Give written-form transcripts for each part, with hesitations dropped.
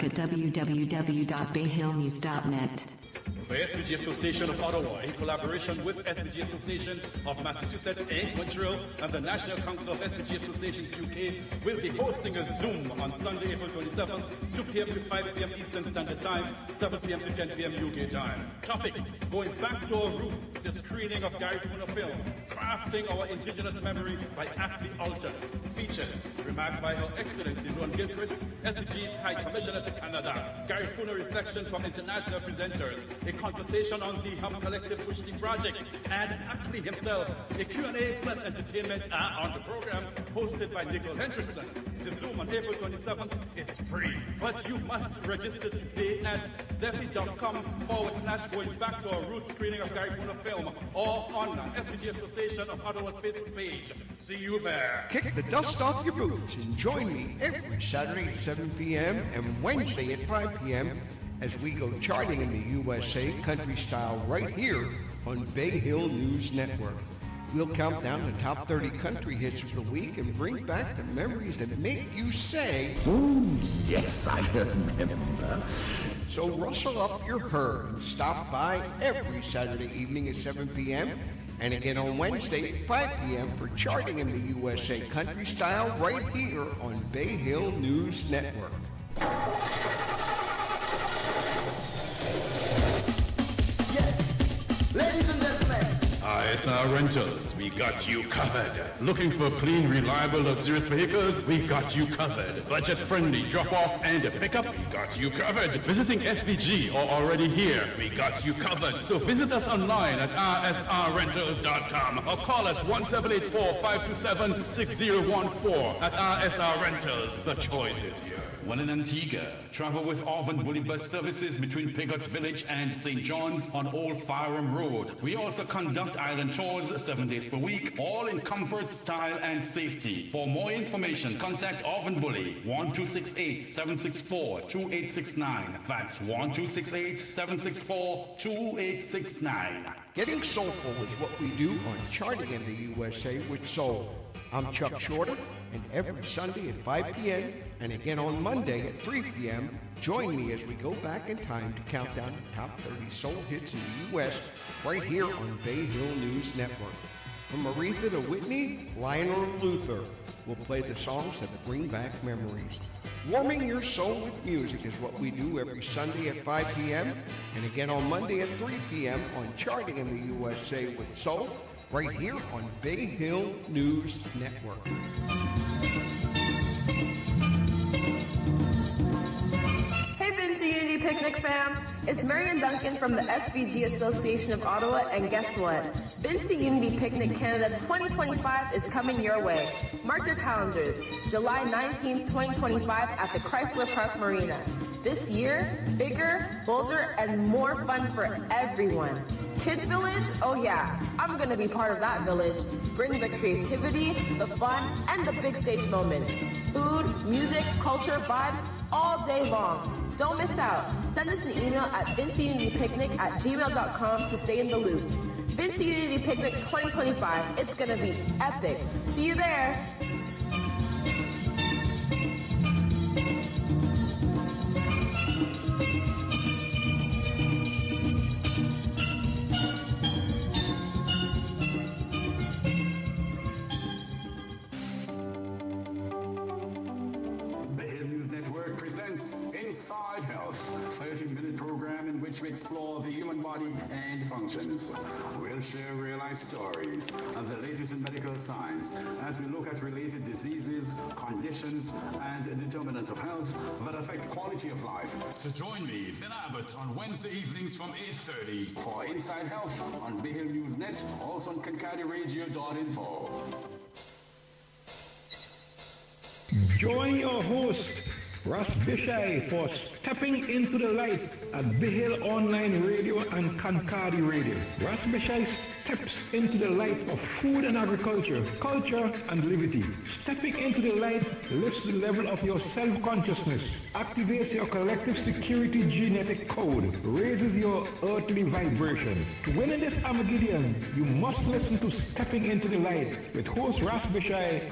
Network at www.bayhillnews.net. The SVG Association of Ottawa, in collaboration with SVG Association of Massachusetts and Montreal and the National Council of SVG Associations UK, will be hosting a Zoom on Sunday, April 27th, 2 p.m. to 5 p.m. Eastern Standard Time, 7 p.m. to 10 p.m. UK time. Topic: going back to our roots, the screening of Gary Fuller film, crafting our indigenous memory by aptly altered. Featured remarks by Her Excellency Ron Gilchrist, SVG's High Commissioner to Canada, Gary Fuller reflections from international presenters, a conversation on the Hum Collective Pushti project, and actually himself, a Q&A plus entertainment on the program hosted by Nicole Hendrickson. The Zoom on April 27th is free, but you must register today at defi.com/going back to our roots screening of Gary Fuller film, or on the SVG Association of Ottawa's Facebook page. See you there. Kick the dust off your boots and join me every Saturday at 7 p.m. and Wednesday at 5 p.m. as we go charting in the USA country style right here on Bayhill News Network. We'll count down the top 30 country hits of the week and bring back the memories that make you say, "Oh, yes, I remember." So rustle up your herd and stop by every Saturday evening at 7 p.m. and again on Wednesday at 5 p.m. for charting in the USA country style right here on Bayhill News Network. Ladies and gentlemen, ISR Rentals, we got you covered. Looking for clean, reliable, luxurious vehicles? We got you covered. Budget-friendly drop-off and pick-up? We got you covered. Visiting SVG or already here? We got you covered. So visit us online at rsrrentals.com or call us 1784-527-6014 at RSR Rentals. The choice is here. One in Antigua. Travel with Orvan Bully Bus services between Pigot's Village and St. John's on Old Firearm Road. We also conduct island tours 7 days per week, all in comfort, style, and safety. For more information, contact Orvan Bully, 1268-764-2869. That's 1268-764-2869. Getting soulful is what we do on Charting in the USA with Soul. I'm Chuck Shorter, and every Sunday at 5 p.m. and again on Monday at 3 p.m., join me as we go back in time to count down the top 30 soul hits in the U.S. right here on Bayhill News Network. From Aretha to Whitney, Lionel and Luther, we'll play the songs that bring back memories. Warming your soul with music is what we do every Sunday at 5 p.m. and again on Monday at 3 p.m. on Charting in the USA with Soul, right here on Bayhill News Network. Hey Vinci Unity Picnic fam, it's Marian Duncan from the SVG Association of Ottawa, and guess what? Vinci Unity Picnic Canada 2025 is coming your way. Mark your calendars, July 19th, 2025 at the Chrysler Park Marina. This year, bigger, bolder, and more fun for everyone. Kids Village? Oh yeah, I'm gonna be part of that village. Bring the creativity, the fun, and the big stage moments. Food, music, culture, vibes, all day long. Don't miss out. Send us an email at vinciunitypicnic@gmail.com to stay in the loop. Vinci Unity Picnic 2025. It's gonna be epic. See you there. Inside Health, a 30-minute program in which we explore the human body and functions. We'll share real-life stories of the latest in medical science as we look at related diseases, conditions, and determinants of health that affect quality of life. So join me, Vin Abbott, on Wednesday evenings from 8:30 for Inside Health on Bayhill News Net, also on Cancardiradio.info. Join your host, Ross Bishai, for Stepping into the Light at Bayhill Online Radio and Cancardiradio. Ross Bishai steps into the light of food and agriculture, culture and liberty. Stepping into the light lifts the level of your self-consciousness, activates your collective security genetic code, raises your earthly vibrations. To win in this Armageddon, you must listen to Stepping into the Light with host Ross Bishai.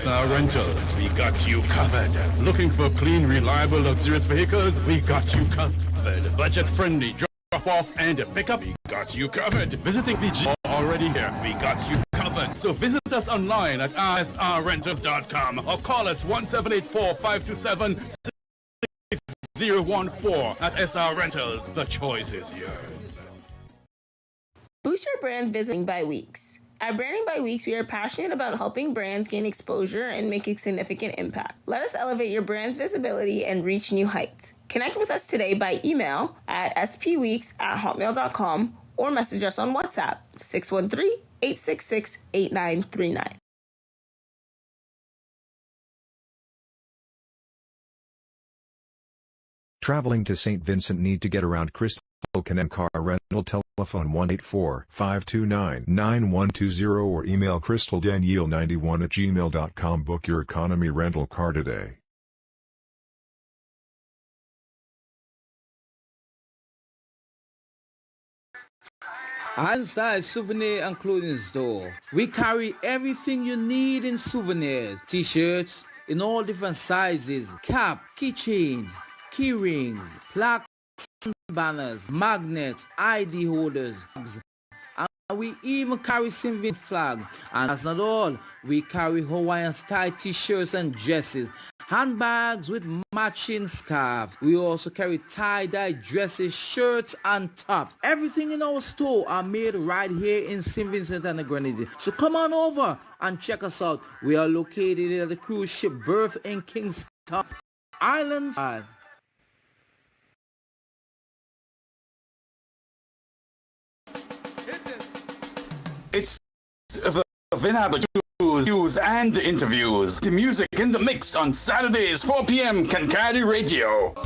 SR Rentals, we got you covered. Looking for clean, reliable, luxurious vehicles? We got you covered. Budget-friendly drop-off and pickup? We got you covered. Visiting VG already here? We got you covered. So visit us online at rsrrentals.com or call us 1-784-527-6014 at SR Rentals. The choice is yours. Boost your brand's visiting by Weeks. At Branding by Weeks, we are passionate about helping brands gain exposure and make a significant impact. Let us elevate your brand's visibility and reach new heights. Connect with us today by email at spweeks@hotmail.com or message us on WhatsApp 613-866-8939. Traveling to St. Vincent, need to get around? Crystal Cancardiradio telephone 1-844-529-9120 or email crystaldanielle91@gmail.com. Book your economy rental car today. Handside Souvenir and Clothing Store. We carry everything you need in souvenirs. T-shirts in all different sizes, cap, keychains, key rings, plaques, banners, magnets, ID holders, and we even carry St. flag. And that's not all. We carry Hawaiian style t-shirts and dresses, handbags with matching scarves. We also carry tie-dye dresses, shirts, and tops. Everything in our store are made right here in St. Vincent and the Grenadines. So come on over and check us out. We are located at the cruise ship berth in Kingston Islands. It's the Vinaba news and interviews. The music in the mix on Saturdays, 4 p.m. Cancardiradio.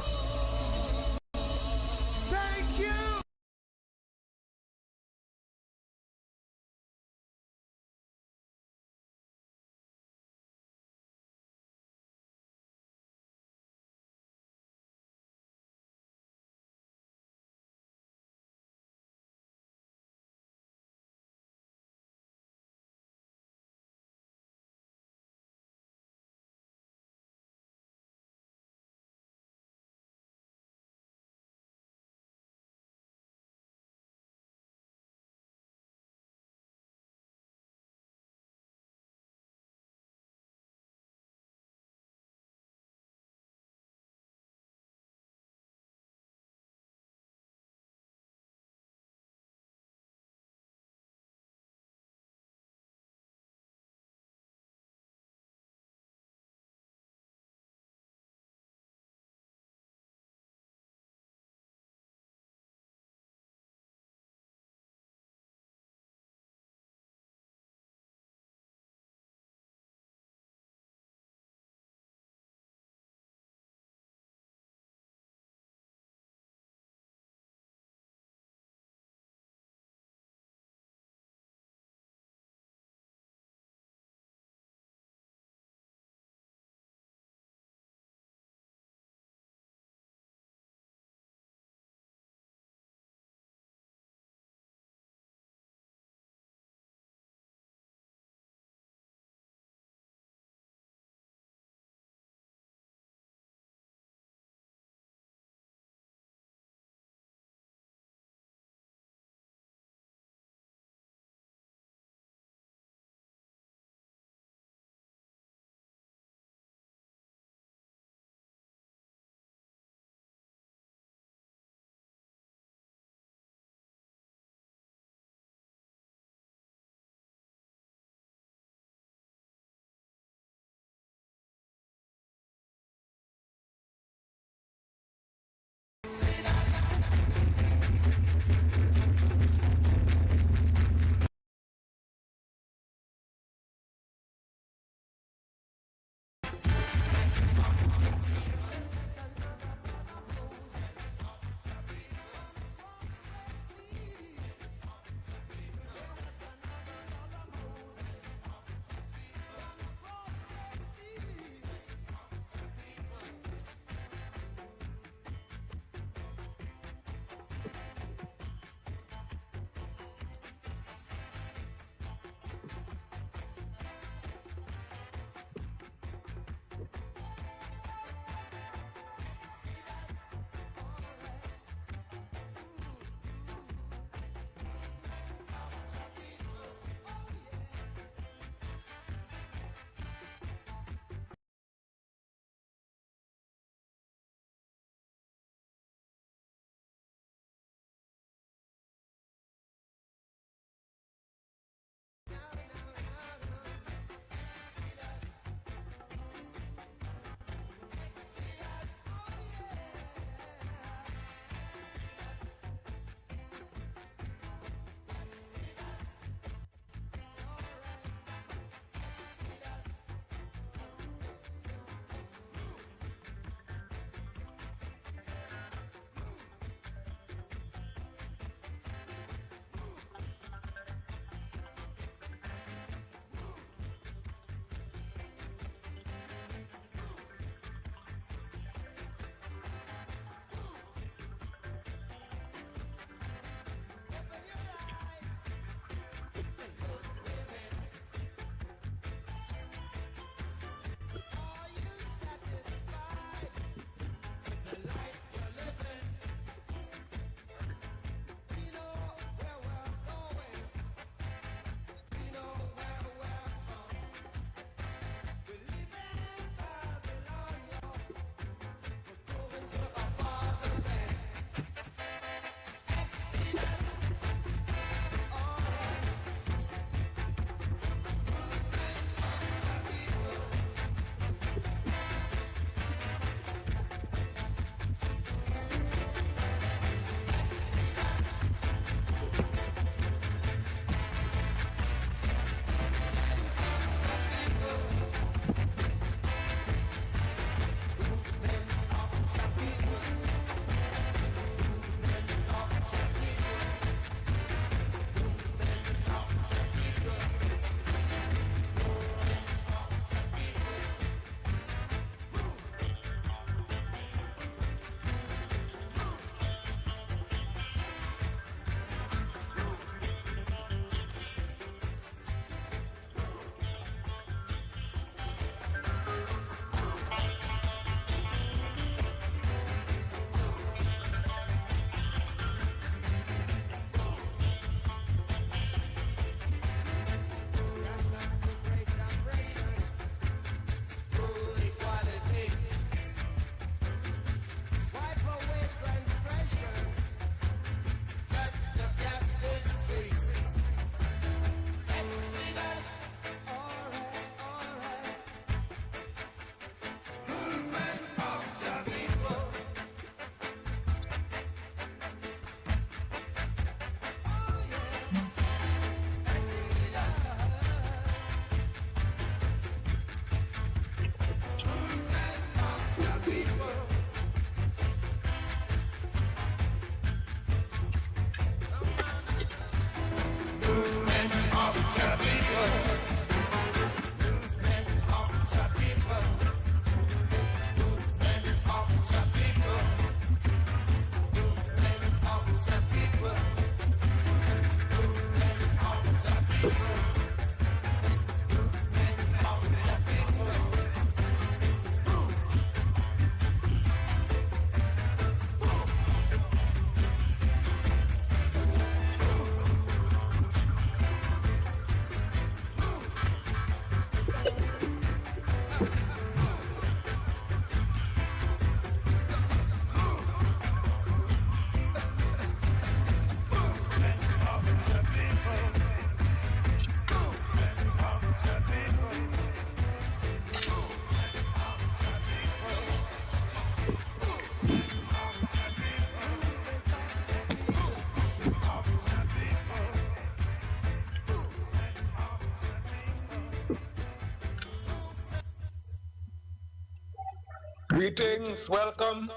Greetings, welcome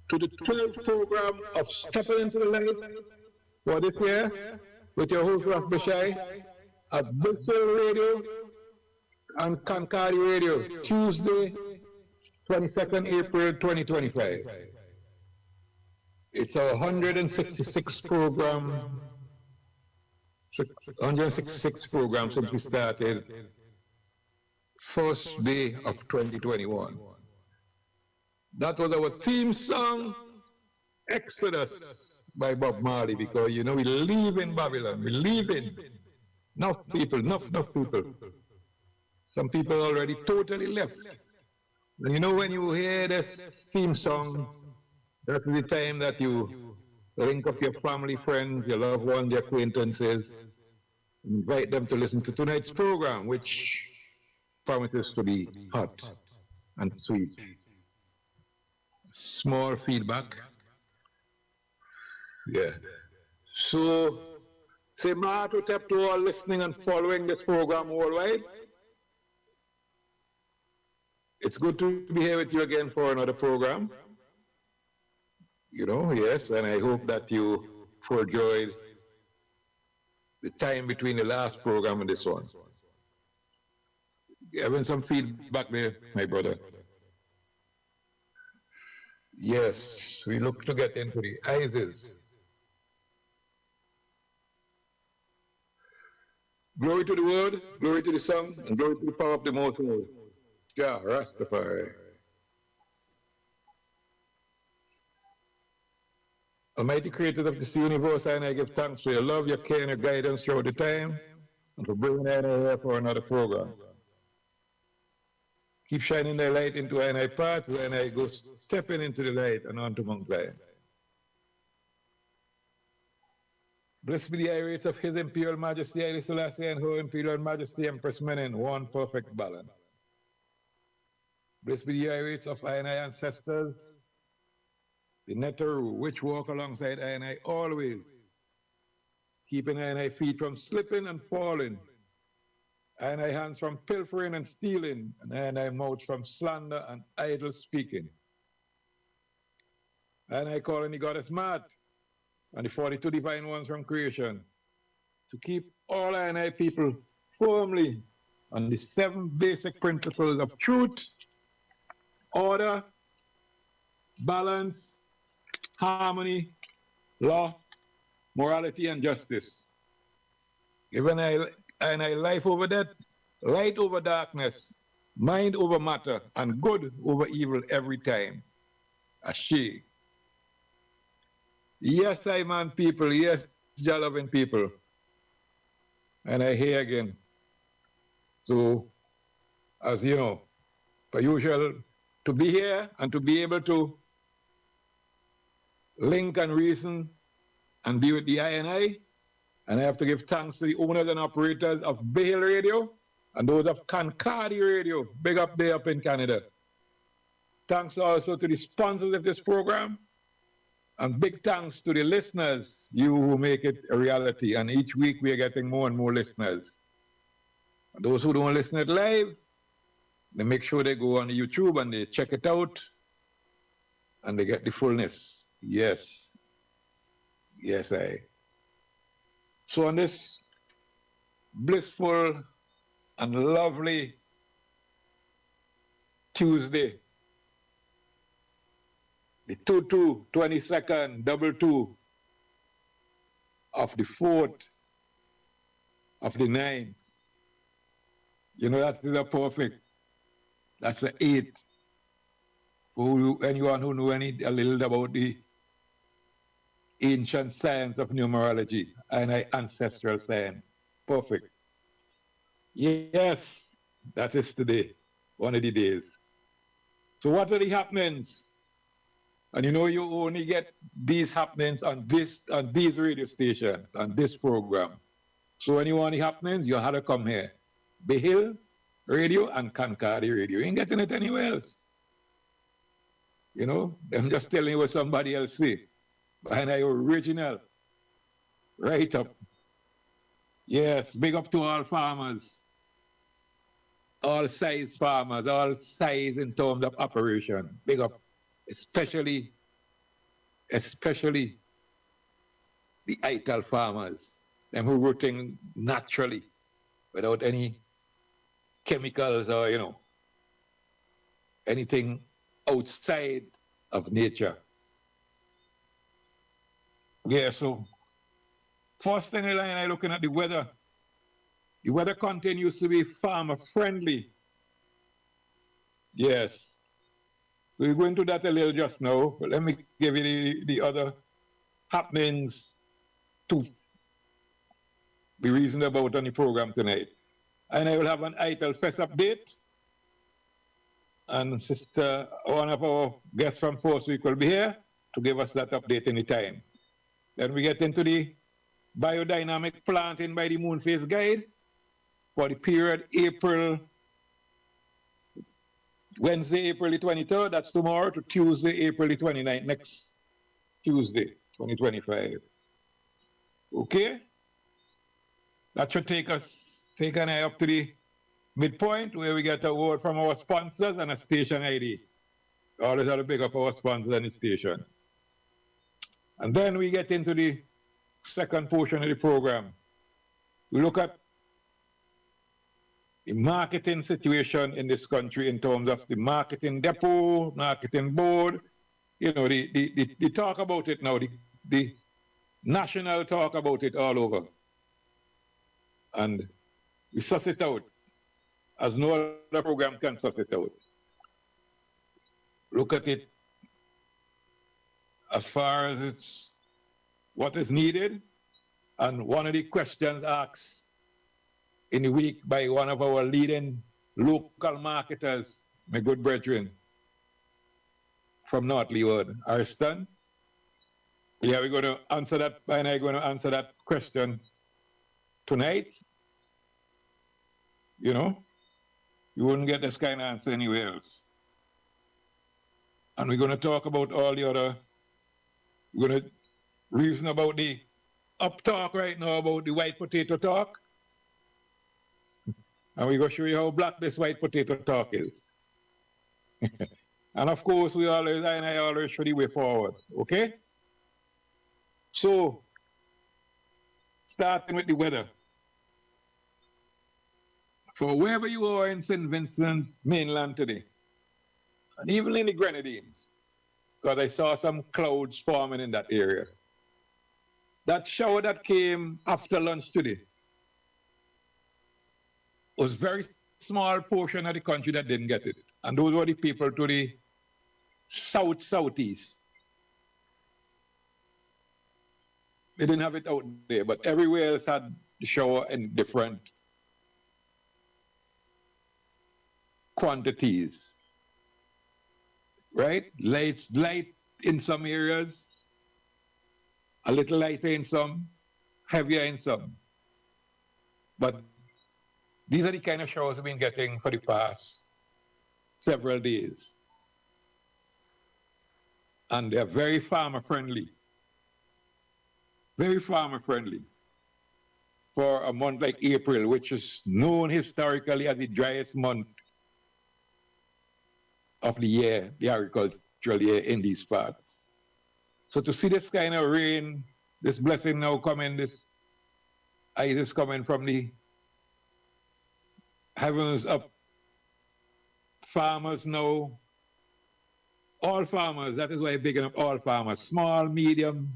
to the 12th program of Stepping into the Light for this year with your host Raf Bashai at Bayhill Radio and Cancardiradio Radio, Tuesday, 22nd April 2025. It's our 166th program, 166th program since we started first day of 2021. That was our theme song, Exodus by Bob Marley, because you know we live in Babylon, we live in enough people. Some people already totally left. And you know when you hear this theme song, that's the time that you link up your family, friends, your loved ones, your acquaintances, invite them to listen to tonight's program, which promises to be hot and sweet. Small feedback. Yeah. So, say ma to tap to all listening and following this program worldwide. It's good to be here with you again for another program. You know, yes, and I hope that you enjoyed the time between the last program and this one. Having some feedback there, my brother. Yes, we look to get into the ISIS. Glory to the word, glory to the song, and glory to the power of the Most High. Jah Rastafari. Almighty creator of this universe, and I give thanks for your love, your care, and your guidance throughout the time, and for bringing us here for another program. Keep shining the light into our path, and I go stepping into the light and onto Mount Zion. Blessed be the high rates of His Imperial Majesty, Haile Selassie, and Her Imperial Majesty, Empress Menen, one perfect balance. Blessed be the high rates of our ancestors, the Neteru, which walk alongside our always, keeping our feet from slipping and falling, and our hands from pilfering and stealing, and our mouth from slander and idle speaking. And I call on the goddess Mat and the 42 divine ones from creation to keep all our people firmly on the 7 basic principles of truth, order, balance, harmony, law, morality, and justice. Given I life over death, light over darkness, mind over matter, and good over evil every time. Ashe. Yes, I man people, yes, Jah loving people. And I hear again. So, as you know, per usual, to be here and to be able to link and reason and be with the INI, and I have to give thanks to the owners and operators of Bayhill Radio and those of Cancardiradio, big up there up in Canada. Thanks also to the sponsors of this program, and big thanks to the listeners, you who make it a reality. And each week we are getting more and more listeners. And those who don't listen it live, they make sure they go on YouTube and they check it out and they get the fullness. Yes. Yes, So on this blissful and lovely Tuesday, the 22nd, 22 of the 4th of the 9th, you know that is a perfect. That's the 8th. For anyone who know a little about the ancient science of numerology and ancestral science. Perfect. Yes, that is today, one of the days. So what are the happenings? And you know you only get these happenings on these radio stations, on this program. So when you want the happenings, you have to come here. Bayhill Radio and Cancardiradio. You ain't getting it anywhere else. You know, I'm just telling you what somebody else say. And I original. Right up. Yes, big up to all farmers. all size farmers, all size in terms of operation. Big up, especially the ITAL farmers, them who rooting naturally without any chemicals or, anything outside of nature. Yeah, so first thing in line, I'm looking at the weather. The weather continues to be farmer friendly. Yes. We'll go into that a little just now, but let me give you the other happenings to be reasoned about on the program tonight. And I will have an ITAL Fest update. And Sister, one of our guests from Force Week will be here to give us that update any time. Then we get into the biodynamic planting by the Moonface Guide for the period Wednesday, April the 23rd, that's tomorrow, to Tuesday, April the 29th, next Tuesday, 2025. Okay? That should take an eye up to the midpoint where we get a word from our sponsors and a station ID. Always have to pick up our sponsors and the station. And then we get into the second portion of the program. We look at the marketing situation in this country in terms of the marketing depot, marketing board, the talk about it now, the national talk about it all over. And we suss it out as no other program can suss it out. Look at it as far as it's what is needed. And one of the questions asked in the week by one of our leading local marketers, my good brethren from North Leeward, Arston. Yeah, we're going to answer that, and I'm going to answer that question tonight. You wouldn't get this kind of answer anywhere else. And we're going to talk about all the other, we're going to reason about the up talk right now about the white potato talk. And we're going to show you how black this white potato talk is. And of course, I always show the way forward, okay? So, starting with the weather. For wherever you are in St. Vincent mainland today, and even in the Grenadines, because I saw some clouds forming in that area. That shower that came after lunch today was very small portion of the country that didn't get it. And those were the people to the southeast. They didn't have it out there, but everywhere else had the shower in different quantities. Right? Light in some areas, a little lighter in some, heavier in some. But these are the kind of showers we've been getting for the past several days. And they're very farmer friendly. Very farmer friendly. For a month like April, which is known historically as the driest month of the year, the agricultural year in these parts. So to see this kind of rain, this blessing now coming, this ice is coming from the heavens up. Farmers now, all farmers, that is why I'm bigging up all farmers, small, medium,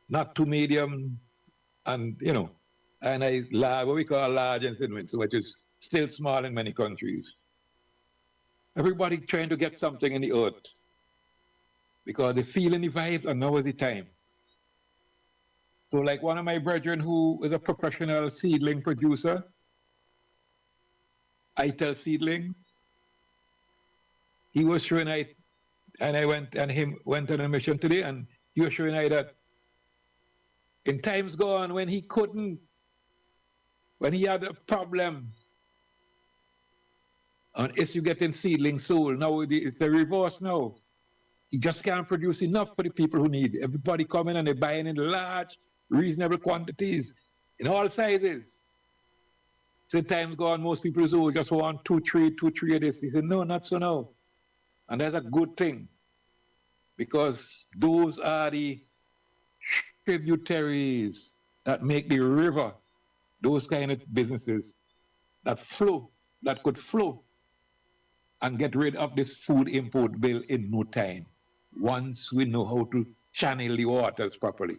not too medium, and what we call large and thin, which is still small in many countries. Everybody trying to get something in the earth because they feel in the vibes, and now is the time. So like one of my brethren who is a professional seedling producer, ITEL seedling, he was showing I went on a mission today, and he was showing I that in times gone when he had a problem on issue getting seedling sold, now it's the reverse now. He just can't produce enough for the people who need. Everybody coming and they're buying in large, reasonable quantities, in all sizes. So times go on, most people say, oh, just want two, three of this. He said, no, not so now. And that's a good thing. Because those are the tributaries that make the river, those kind of businesses that flow, that could flow and get rid of this food import bill in no time, once we know how to channel the waters properly.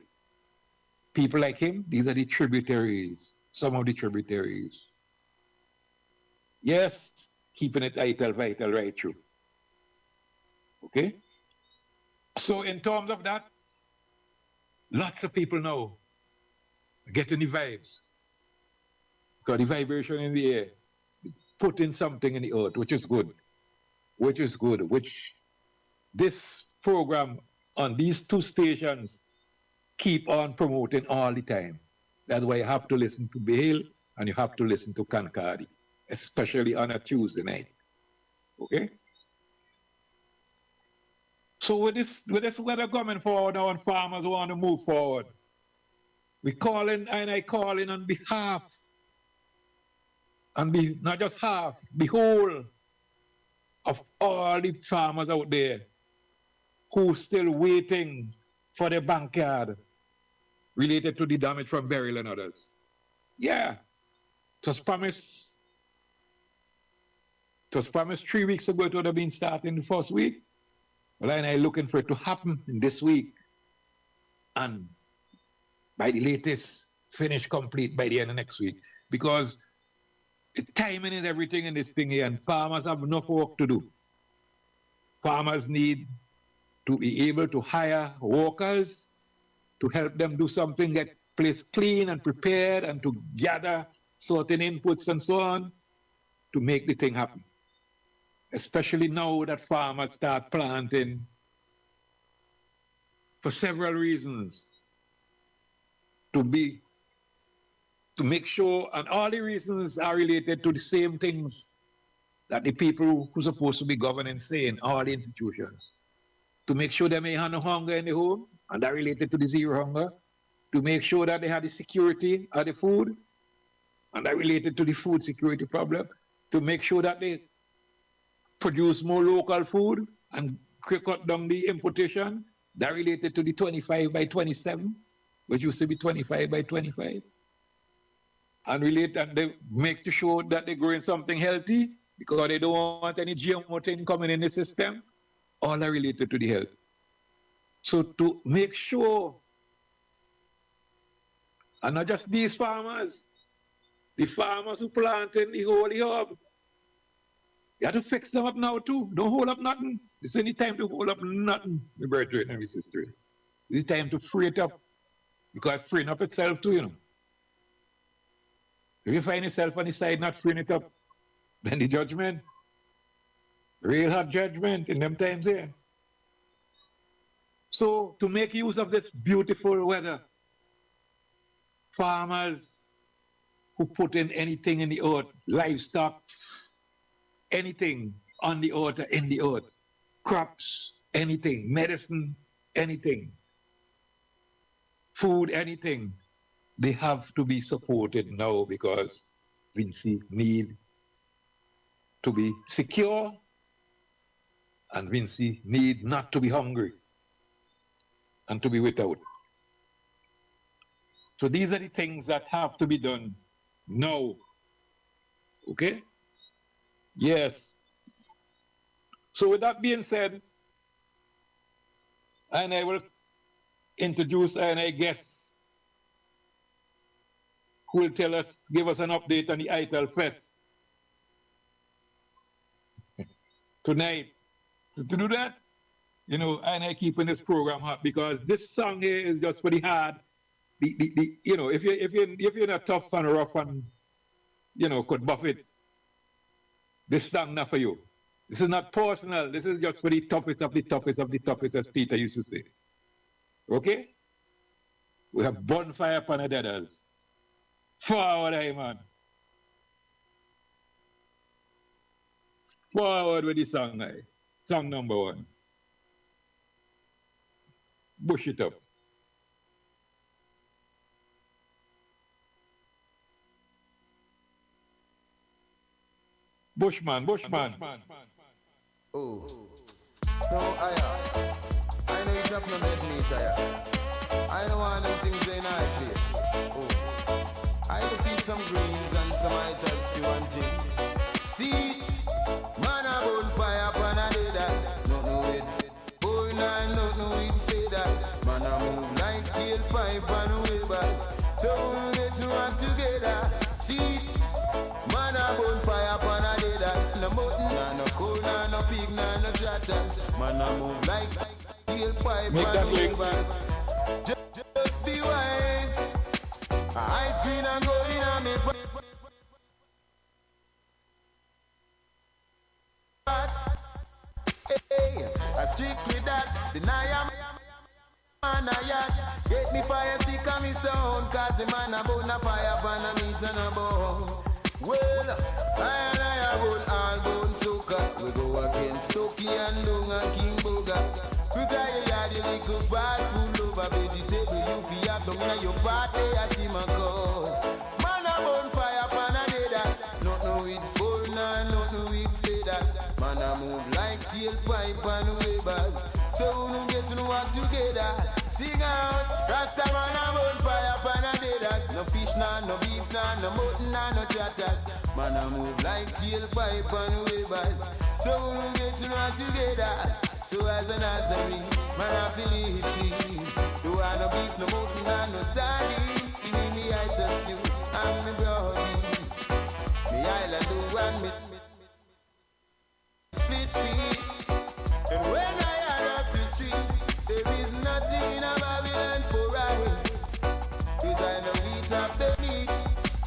People like him, these are the tributaries, some of the tributaries. Yes, keeping it vital right through. Okay? So in terms of that, lots of people now are getting the vibes. Got the vibration in the air, putting something in the earth, which is good, which this program on these two stations keep on promoting all the time. That's why you have to listen to Bayhill and you have to listen to Cancardiradio, especially on a Tuesday night. Okay? So with this weather coming forward now and farmers want to move forward, we calling and I calling on behalf, and not just half, the whole of all the farmers out there who still waiting for their backyard related to the damage from Bayhill and others. Yeah, it was promised 3 weeks ago it would have been starting the first week. But I'm looking for it to happen in this week. And by the latest, finish complete by the end of next week. Because the timing is everything in this thing here, and farmers have enough work to do. Farmers need to be able to hire workers to help them do something, get place clean and prepared, and to gather certain inputs and so on to make the thing happen. Especially now that farmers start planting for several reasons. To make sure, and all the reasons are related to the same things that the people who are supposed to be governing say in all the institutions. To make sure they may have no hunger in the home, and that related to the zero hunger. To make sure that they have the security of the food, and that related to the food security problem. To make sure that they produce more local food and cut down the importation, that related to the 25 by 27, which used to be 25 by 25. And they make sure that they're growing something healthy because they don't want any GMO thing coming in the system. All are related to the health. So to make sure, and not just these farmers, the farmers who plant in the holy herb, you have to fix them up now too. Don't hold up nothing. This ain't the time to hold up nothing, my brethren and my sister. It's the time to free it up. Because it's freeing up itself too, you know. If you find yourself on the side not freeing it up, then the judgment, real hard judgment in them times there. So to make use of this beautiful weather, farmers who put in anything in the earth, livestock, anything on the earth or in the earth, crops, anything, medicine, anything, food, anything, they have to be supported now because Vinci need to be secure and Vinci need not to be hungry and to be without. So these are the things that have to be done now. Okay? Yes. So with that being said, and I will introduce and I guess who will give us an update on the ITAL Fest tonight. So to do that, you know, and I keeping this program hot because this song here is just for the hard. You know, if you're not tough and rough and you know could buff it, this song not for you. This is not personal. This is just for the toughest of the toughest of the toughest, as Peter used to say. Okay? We have bonfire upon the deaders. Forward, hey man. Forward with the song, hey. Song number 1. Bush it up. Bushman. Oh. So, I know it's not no bed meter. I don't want them things in our place. Oh. I just see some greens and some items to one thing. See it. Man, I burn fire upon a day that. Not no it. Boy, nah, not no it fade that. Man, I move like tailpipe and wheelbars. Don't get to work together. See it. Man, I burn fire upon a day that. No mountain, nah, no cold, nah, no pig, nah, no shatters. Man, I move like tailpipe and wheelbars. Just be wise. Ice cream and gold in a me. Hey, I strictly that. Deny a man a yacht. Get me fire stick on me stone. Cause the man a burn a fire pan a meat and a bone. Well, I burn all bone soca. We go against Toki and Dunga King Boga. We got your yard, you little fast food over vegetable. You fi have down in your party, I see my cause. Man a burn fire pan a day that. Not no with full, nah, not no with feathers. Man a move like tailpipe and webers. So we don't get to work together. Sing out, Rasta man a burn fire pan a day that. No fish, nah, no beef, nah, no mutton, nah, no chatters. Man a move like tailpipe and webers. So we don't get to work together. So as an Nazarene, man I feel it please. Do I no beef, no mutton, nah, no sardine. Give me I trust you, I'm me brody. Me island do and me split feet. And when I add up the street, there is nothing in a Babylon for right. Cause I know eat up the meat,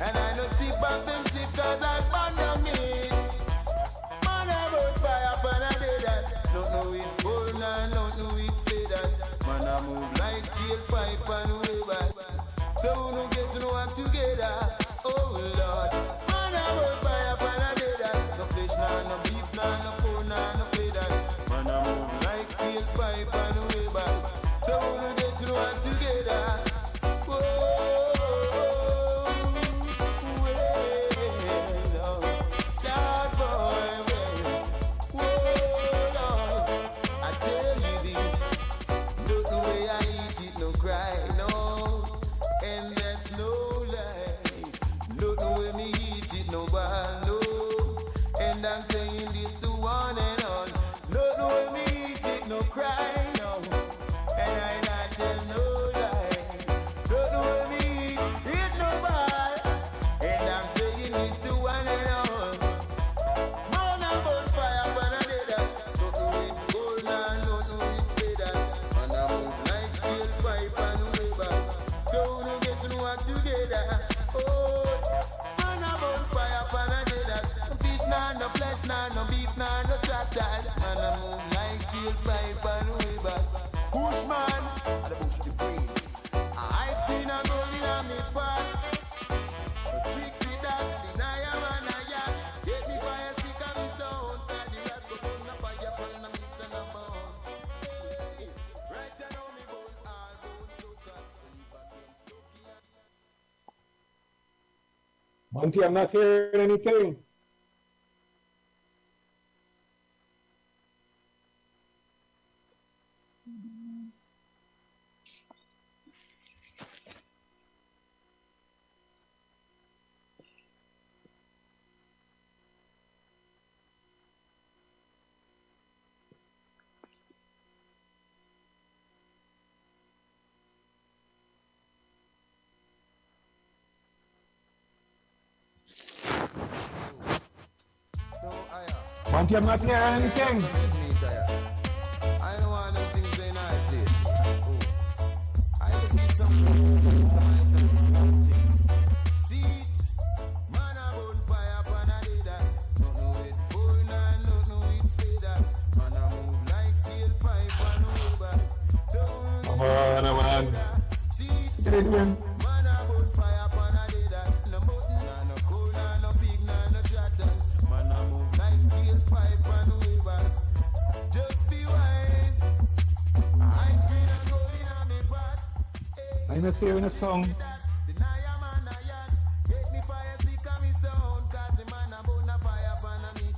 and I know sip up them sip cause I found them meat. Man I burn fire upon a day that. Don't know it full, nah, don't know it feathers. Man I move like tailpipe and webers. So we don't get to know work together. Oh Lord, man I burn fire upon a day that. No fish, nah, no beef, nah, no pork, nah, no feathers. Man I move like tailpipe and webers. So we don't get to know work together. Whoa, well, that boy, well, whoa, Lord, I tell you this, look the way I eat it, no cry, no, and that's no lie. Look the way me eat it, no ball, no, and I'm saying this to one and all. Look the way me eat it, no cry, no, and I not tell no lie. Look the way me eat it, no ball, and I'm saying this to one and all. Man, I burn fire when I did that. Look the way it gold, nah, look the way it feathers. Man, I move like tailpipe and webers. So we don't get to work together. Oh, man, I burn fire when I did that. No fish, nah, no flesh, nah, no beef, nah, no chatters. Man, I move like tailpipe and webers. Bushman, and the bush the breeze. Ice cream and gold in a me pot. Strictly that, deny a man a yacht. Get me fire stick on me stone. Cause the rascal burn a fire burn a meat and a bone. Right now me burn all bone soca. Monty, I'm not hearing anything. Monty, I'm not hearing anything. I don't want them things in our place. Oh. I just see some items, something. See it, man, I burn fire upon a day that. Don't know it full, nah, don't know it feathers. Man, I move like tailpipe and webers. Come on, man. See it, Get it, man. man, I burn fire upon a day that. No mutton, nah, no cold, nah, no pig, nah, no chatters. Man, I move like tailpipe and webers. Just be wise. Ice cream and gold in a me pot. I'm not hearing a song. Deny a man a yacht. Get me fire stick on me stone. Cause the man a burn a fire pan a meat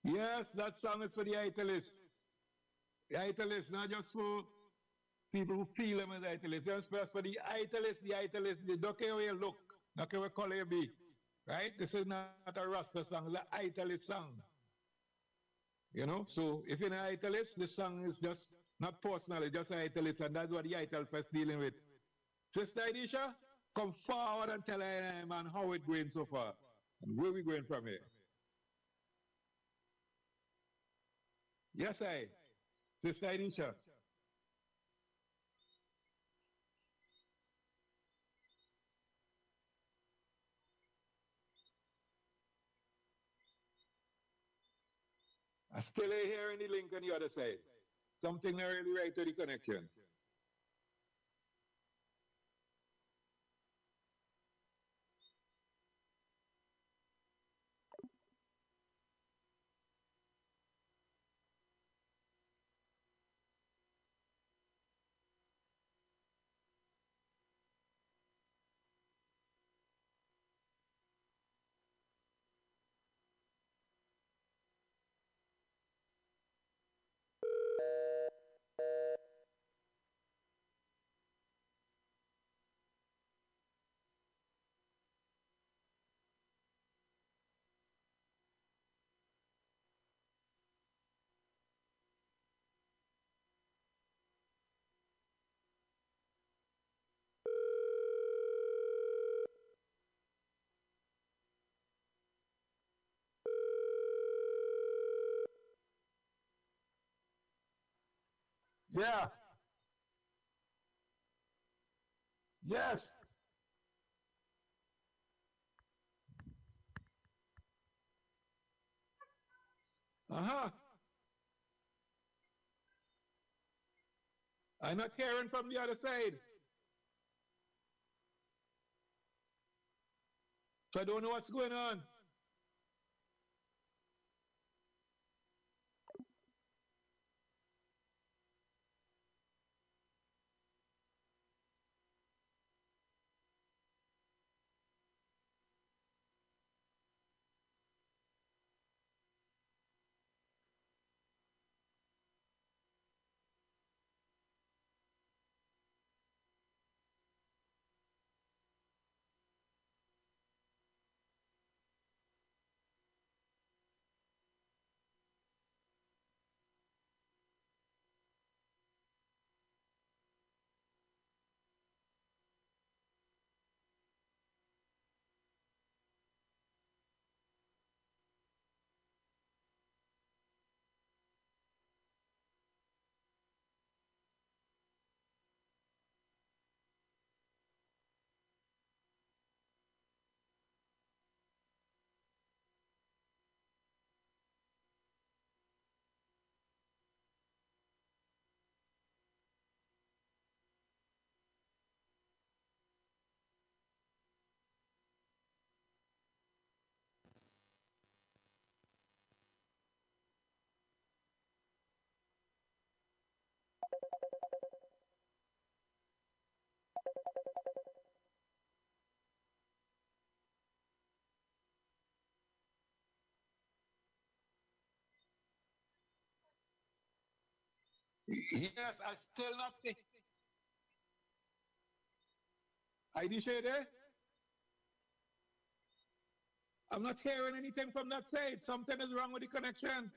Yes, that song is for the Italists. The Italists, not just for people who feel them as Italists. Just for the Italists, they don't care where you look, don't care what color you be. Right? This is not a Rasta song, it's an Italist song. You know, so if you're an Italist, this song is just not personal, it's just an Italist, and that's what the Ital Fest dealing with. Sister Idisha, come forward and tell man how it's going so far, and where we going from here. Yes, Sister Idisha. I still ain't hearing the link on the other side. Something not really right to the connection. Yeah. Yes. Uh-huh. I'm not hearing from the other side. So I don't know what's going on. Yes, I still not. ID share there? I'm not hearing anything from that side. Something is wrong with the connection.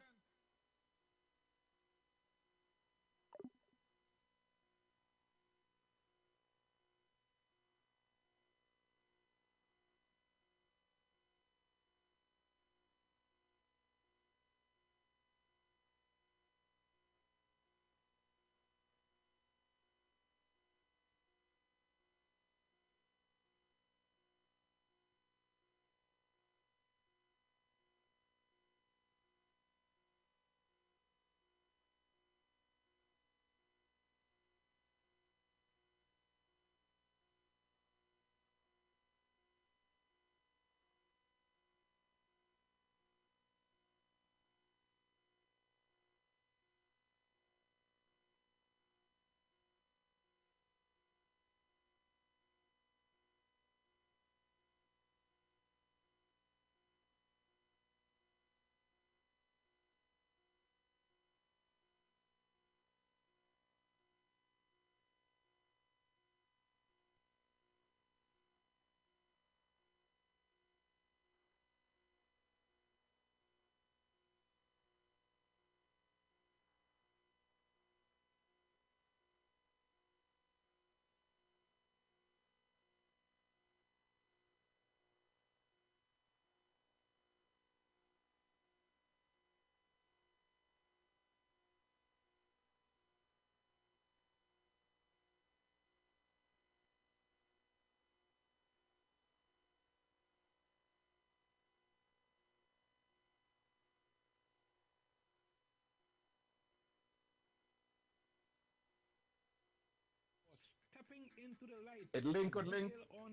It could link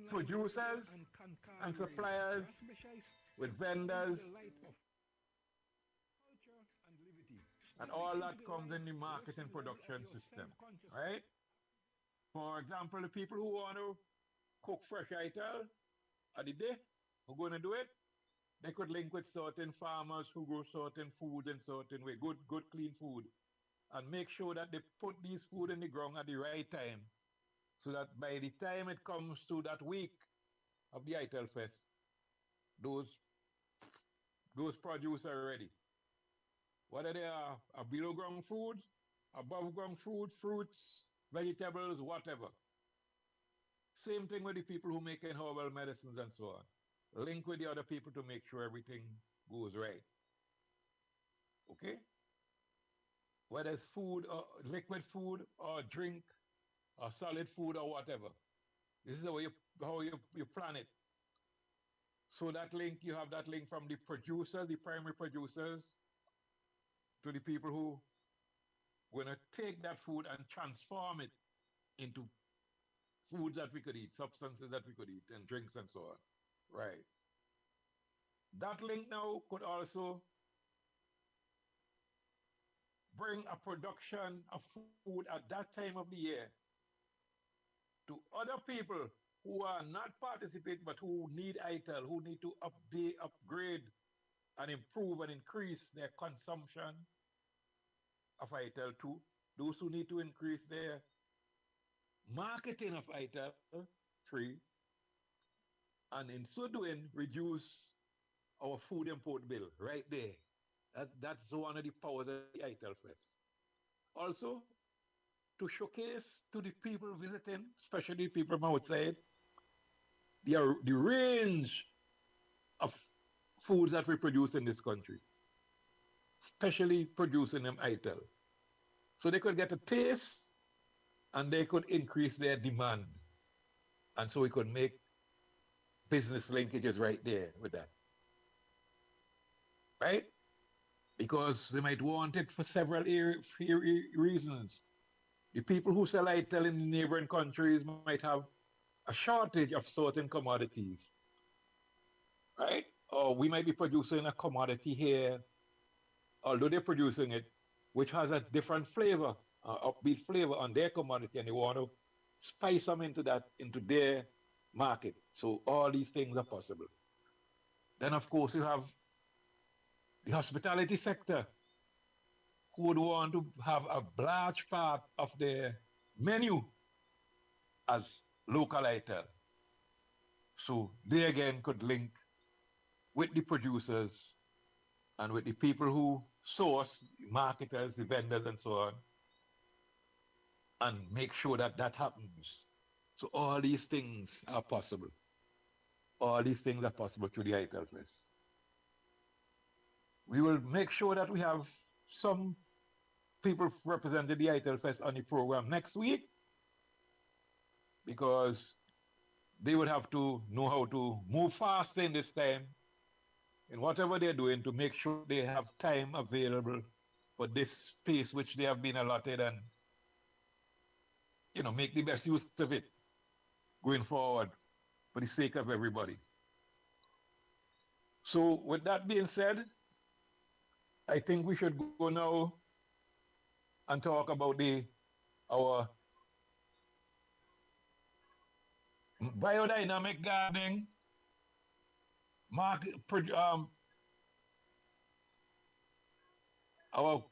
producers and suppliers with vendors, and all that comes in the marketing production system, right? For example, the people who want to cook fresh ital at the day, who going to do it, they could link with certain farmers who grow certain food in certain way, good clean food, and make sure that they put these food in the ground at the right time, so that by the time it comes to that week of the ITEL Fest, those produce are ready. Whether they are a below ground food, above ground food, fruits, vegetables, whatever. Same thing with the people who make herbal medicines and so on. Link with the other people to make sure everything goes right. Okay? Whether it's food or liquid food or drink or solid food or whatever. This is how you plan it. So that link, you have that link from the producers, the primary producers, to the people who going to take that food and transform it into foods that we could eat, substances that we could eat, and drinks and so on. Right. That link now could also bring a production of food at that time of the year to other people who are not participating but who need ITEL, who need to upgrade and improve and increase their consumption of ITEL 2. Those who need to increase their marketing of ITEL 3, and in so doing, reduce our food import bill right there. That's one of the powers of the ITEL Fest. Also, to showcase to the people visiting, especially people from outside, the range of foods that we produce in this country, especially producing them ITEL. So they could get a taste and they could increase their demand. And so we could make business linkages right there with that. Right? Because they might want it for several reasons. The people who sell ITEL in the neighboring countries might have a shortage of certain commodities. Right? Or we might be producing a commodity here, although they're producing it, which has a different flavor, upbeat flavor on their commodity, and they want to spice them into their market. So all these things are possible. Then, of course, you have the hospitality sector, who would want to have a large part of their menu as local ITEL. So they again could link with the producers and with the people who source, the marketers, the vendors, and so on, and make sure that that happens. So all these things are possible. All these things are possible through the ITEL Fest. We will make sure that we have some people representing the ITEL Fest on the program next week, because they would have to know how to move fast in this time in whatever they're doing to make sure they have time available for this space which they have been allotted, and make the best use of it going forward for the sake of everybody. So with that being said, I think we should go now and talk about our biodynamic gardening, our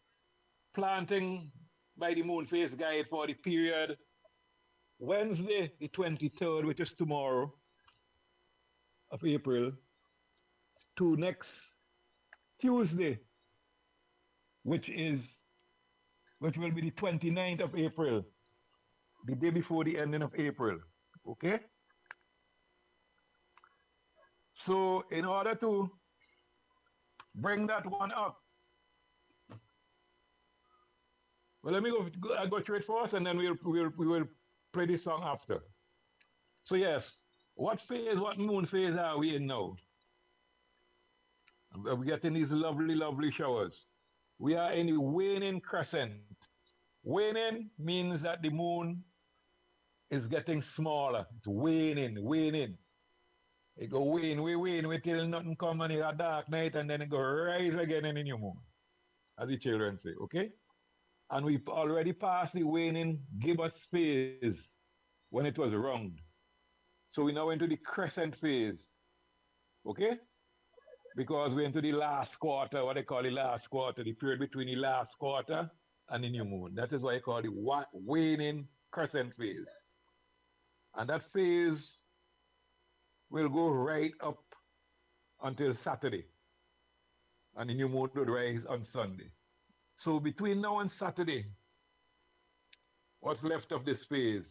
planting by the moon phase guide for the period Wednesday the 23rd, which is tomorrow, of April, to next Tuesday, which will be the 29th of April, the day before the ending of April. Okay? So in order to bring that one up, well, let me go through it first, and then we will play this song after. So yes, what moon phase are we in now? We're getting these lovely, lovely showers. We are in the waning crescent. Waning means that the moon is getting smaller. It's waning, waning. It go wane till nothing come and it's a dark night and then it go rise again in the new moon, as the children say, okay? And we've already passed the waning gibbous phase when it was round. So we now into the crescent phase, okay? Because we're into the last quarter, what they call the last quarter, the period between the last quarter and the new moon. That is why I call it waning crescent phase. And that phase will go right up until Saturday. And the new moon will rise on Sunday. So between now and Saturday, what's left of this phase?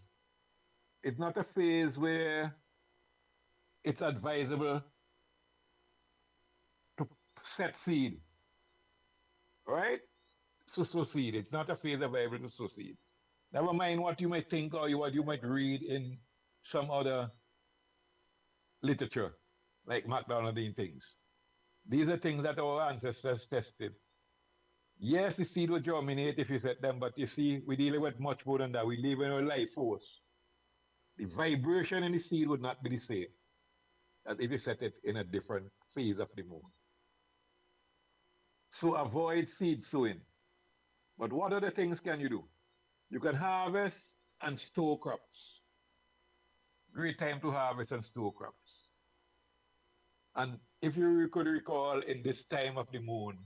It's not a phase where it's advisable to set seed, right? Sow seed. It's not a phase available to sow seed. Never mind what you might think or what you might read in some other literature, like McDonaldine things. These are things that our ancestors tested. Yes, the seed will germinate if you set them, but you see, we're dealing with much more than that. We live in a life force. The vibration in the seed would not be the same as if you set it in a different phase of the moon. So avoid seed sowing. But what other things can you do? You can harvest and store crops. Great time to harvest and store crops. And if you could recall, in this time of the moon,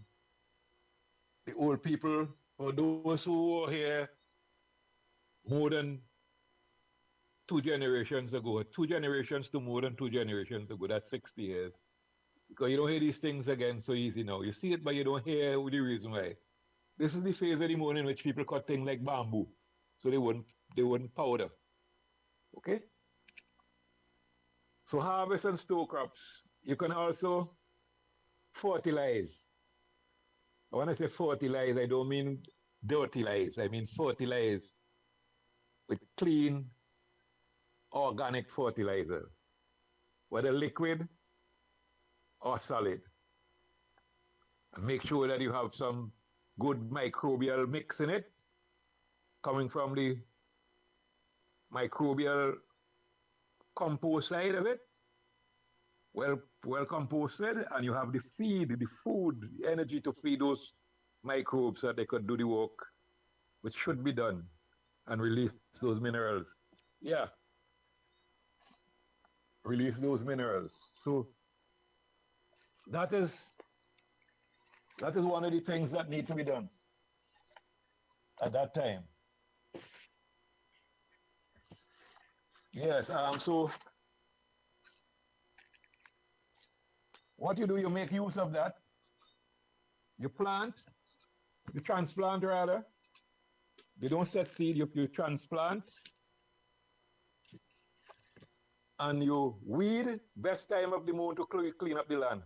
the old people, or those who were here more than 2 generations ago, 2 generations to more than 2 generations ago, that's 60 years. Because you don't hear these things again so easy now. You see it, but you don't hear the reason why. This is the phase of the moon in which people cut things like bamboo, so they wouldn't powder. Okay? So harvest and store crops. You can also fertilize. When I say fertilize, I don't mean dirtylize. I mean fertilize with clean, organic fertilizers, whether liquid or solid. And make sure that you have some good microbial mix in it, coming from the microbial compost side of it, well composted, and you have the feed, the food, the energy to feed those microbes so that they could do the work which should be done and release those minerals. Yeah. Release those minerals. So that is one of the things that need to be done at that time. Yes, so what you do, you make use of that. You plant, you transplant rather. You don't set seed, you transplant. And you weed, best time of the moon to clean up the land.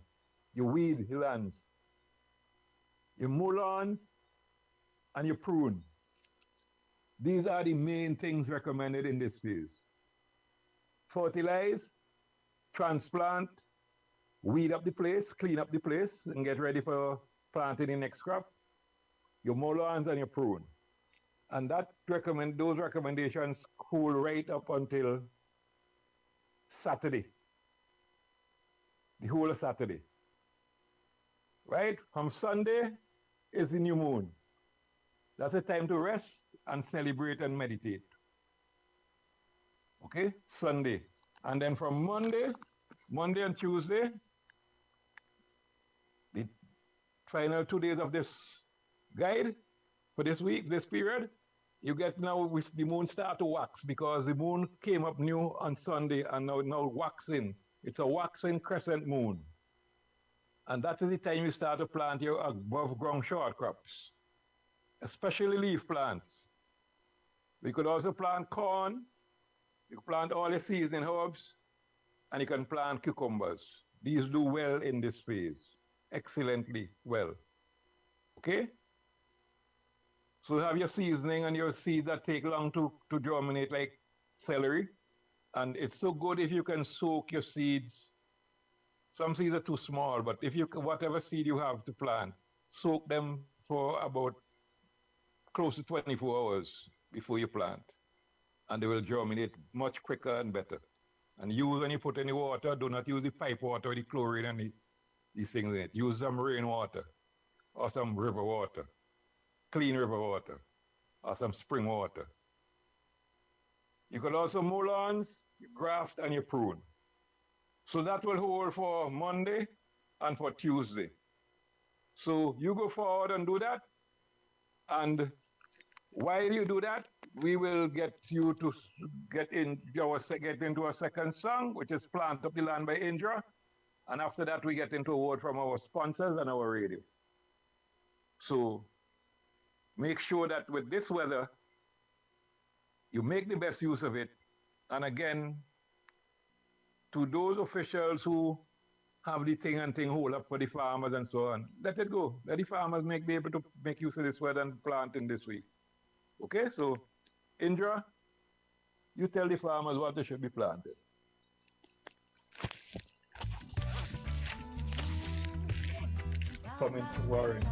You weed the lands. You mow lawns and you prune. These are the main things recommended in this phase. Fertilize, transplant, weed up the place, clean up the place, and get ready for planting the next crop. You mow lawns and you prune. And those recommendations hold right up until Saturday. The whole of Saturday. Right? From Sunday is the new moon. That's a time to rest and celebrate and meditate. Okay? Sunday. And then from Monday and Tuesday, the final 2 days of this guide for this week, this period, you get now the moon start to wax because the moon came up new on Sunday and now waxing. It's a waxing crescent moon. And that is the time you start to plant your above ground short crops, especially leaf plants. You could also plant corn, you can plant all your seasoning herbs, and you can plant cucumbers. These do well in this phase, excellently well. Okay? So you have your seasoning and your seeds that take long to germinate, like celery. And it's so good if you can soak your seeds. Some seeds are too small, but if you, whatever seed you have to plant, soak them for about close to 24 hours before you plant. and they will germinate much quicker and better. And use, when you put any water, do not use the pipe water or the chlorine and these things in it. Use some rainwater or some river water, clean river water, or some spring water. You could also mow lawns, you graft, and you prune. So that will hold for Monday and for Tuesday. So you go forward and do that. And while you do that, we will get you to get into a second song, which is Plant Up the Land by Indra. And after that, we get into a word from our sponsors and our radio. So make sure that with this weather, you make the best use of it. And again, to those officials who have the thing hold up for the farmers and so on, let it go. Let the farmers be able to make use of this weather and plant in this week. Okay, so Indra, you tell the farmers what they should be planted. Coming to Warren.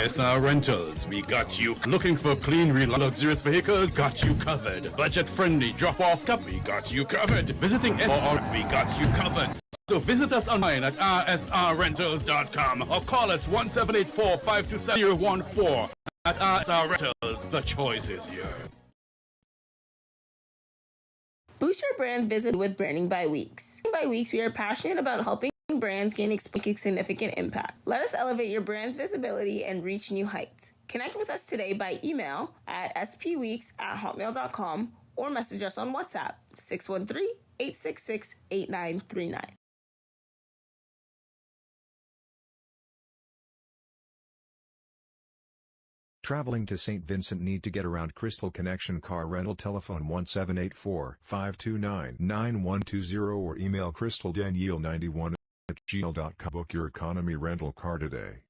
SR Rentals, we got you. Looking for clean, real, luxurious vehicles? Got you covered. Budget-friendly, drop-off, we got you covered. Visiting SR, we got you covered. So visit us online at rsrrentals.com or call us 1784-527-014. At RSR Rentals, the choice is yours. Boost your brand's visit with Branding by Weeks. By Weeks, we are passionate about helping brands gain significant impact. Let us elevate your brand's visibility and reach new heights. Connect with us today by email at spweeks@hotmail.com or message us on WhatsApp 613-866-8939. Traveling to St. Vincent? Need to get around? Crystal Connection Car Rental. Telephone 1784-529-9120 or email crystaldaniel91@gmail.com. Book your economy rental car today.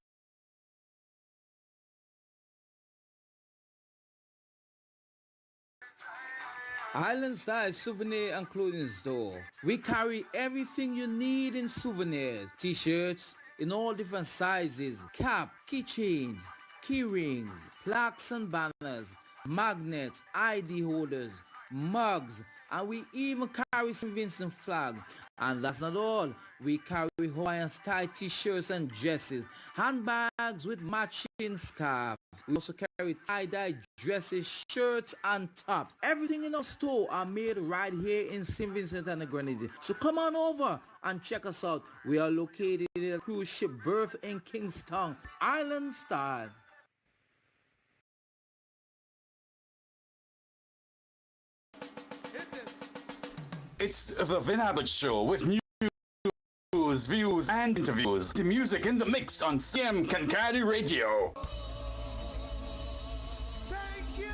Island Style Souvenir and Clothing Store. We carry everything you need in souvenirs. T-shirts in all different sizes, cap, keychains, key rings, plaques and banners, magnets, ID holders, mugs, and we even carry St. Vincent flag. And that's not all. We carry Hawaiian style t-shirts and dresses, handbags with matching scarves. We also carry tie-dye dresses, shirts, and tops. Everything in our store are made right here in St. Vincent and the Grenadines. So come on over and check us out. We are located at a cruise ship berth in Kingston, Island Style. It's the Vin Abbott Show with news, views, and interviews. The music in the mix on CM Cancardiradio. Thank you.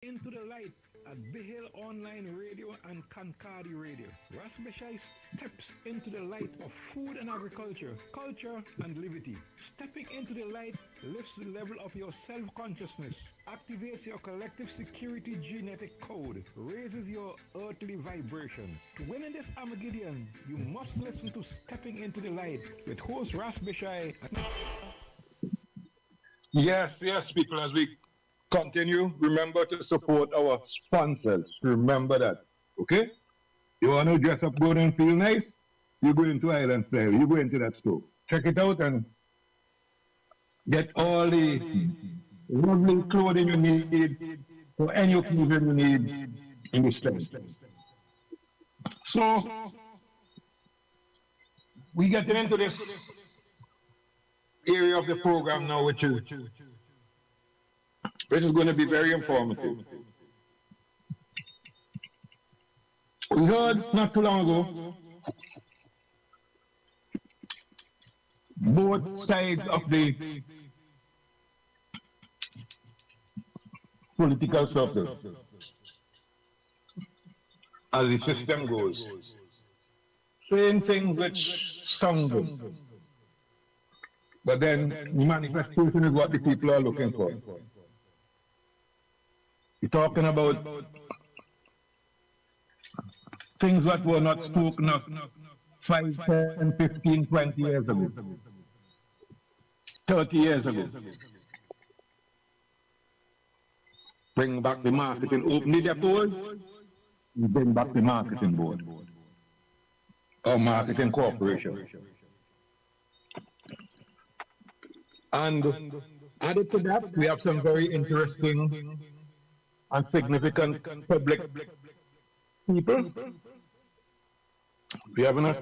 Into the light at Bayhill Online Radio and Cancardiradio. Ras Beshai steps into the light of food and agriculture, culture and liberty. Stepping into the light lifts the level of your self-consciousness, activates your collective security genetic code, raises your earthly vibrations. To win in this Armageddon, you must listen to Stepping into the Light with host Ras Beshai. Yes, people, as we continue, remember to support our sponsors. Remember that. Okay? You want to dress up good and feel nice? You go into Island Style. You go into that store. Check it out and get all the lovely clothing you need for any occasion you need in this time. So, we get into this area of the program now, which is going to be very informative. We heard not too long ago both sides of the political circle as the system goes, saying things which sound good, but then the manifestation is what the people are looking for. You're talking about things that were not spoken of 5, 10, 15, 20 years ago, 30 years ago. Bring back the marketing, open the depots, bring back the marketing board or marketing corporation. And added to that, we have some very interesting and significant public people. We have enough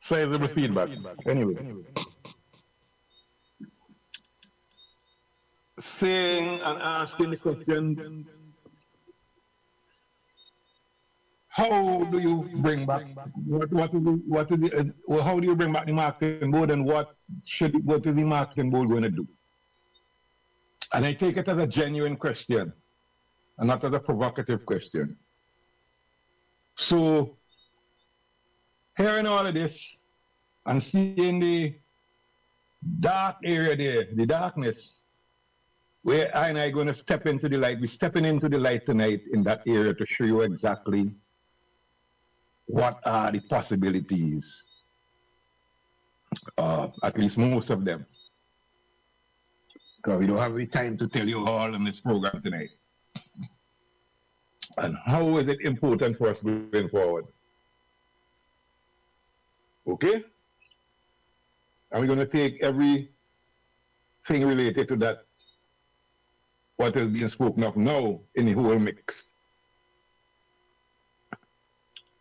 sizable feedback. Anyway, saying and asking the question, how do you bring back how do you bring back the marketing board, and what is the marketing board going to do? And I take it as a genuine question and not as a provocative question. So hearing all of this and seeing the dark area there, the darkness, where I and I are going to step into the light. We're stepping into the light tonight in that area to show you exactly what are the possibilities, at least most of them. Because we don't have any time to tell you all in this program tonight. And how is it important for us moving forward? Okay? And we're going to take everything related to that, what is being spoken of now, in the whole mix.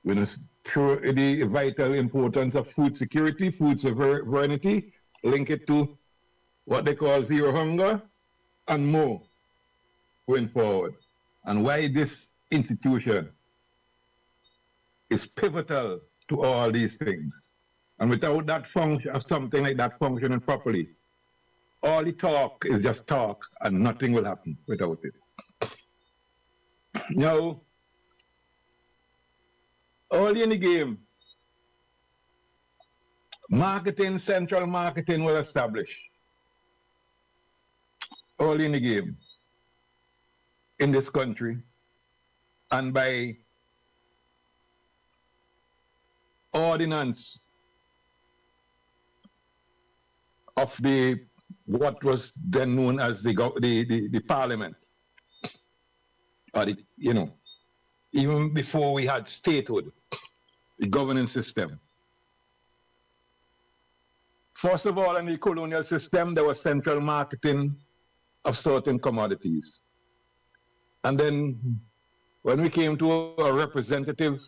We're going to show the vital importance of food security, food sovereignty, link it to what they call zero hunger, and more going forward. And why this institution is pivotal to all these things. And without that function, something like that functioning properly, all the talk is just talk and nothing will happen without it. Now, early in the game, marketing, central marketing was established. Early in the game in this country, and by ordinance of the what was then known as the parliament, or the, you know, even before we had statehood, the governance system. First of all, in the colonial system, there was central marketing of certain commodities. And then when we came to a representative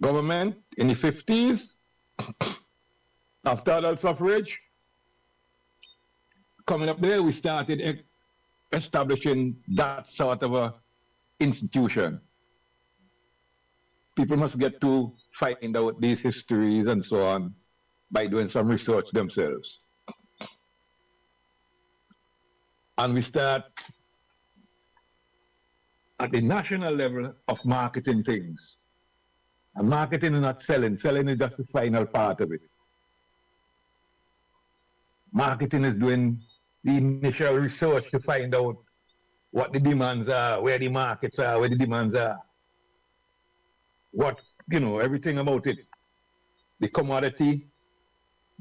government in the 50s, after adult suffrage, coming up there, we started establishing that sort of a institution. People must get to find out these histories and so on by doing some research themselves. And we start at the national level of marketing things. And marketing is not selling. Selling is just the final part of it. Marketing is doing the initial research to find out what the demands are, where the markets are, where the demands are. What, you know, everything about it. The commodity,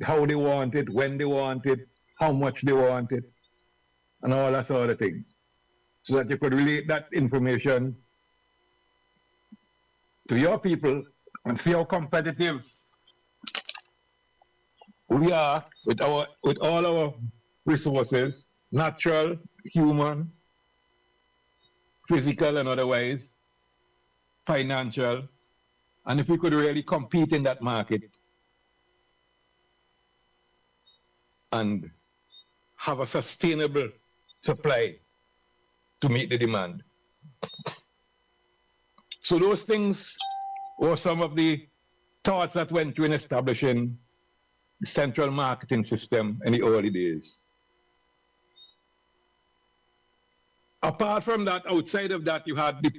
how they want it, when they want it, how much they want it, and all that sort of things. So that you could relate that information to your people and see how competitive we are with all our resources, natural, human, physical and otherwise, financial, and if we could really compete in that market and have a sustainable supply to meet the demand. So those things were some of the thoughts that went to in establishing the central marketing system in the early days. Apart from that, outside of that, you had the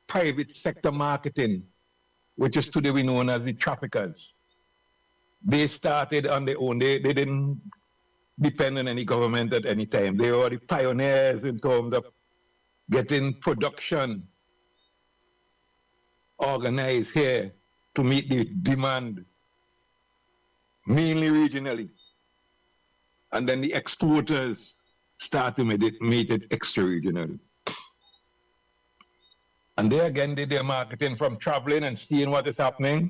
private sector marketing, which is today we known as the traffickers. They started on their own. They didn't depend on any government at any time. They were the pioneers in terms of getting production organized here to meet the demand, mainly regionally. And then the exporters start to meet it extra-regionally. And they again did their marketing from traveling and seeing what is happening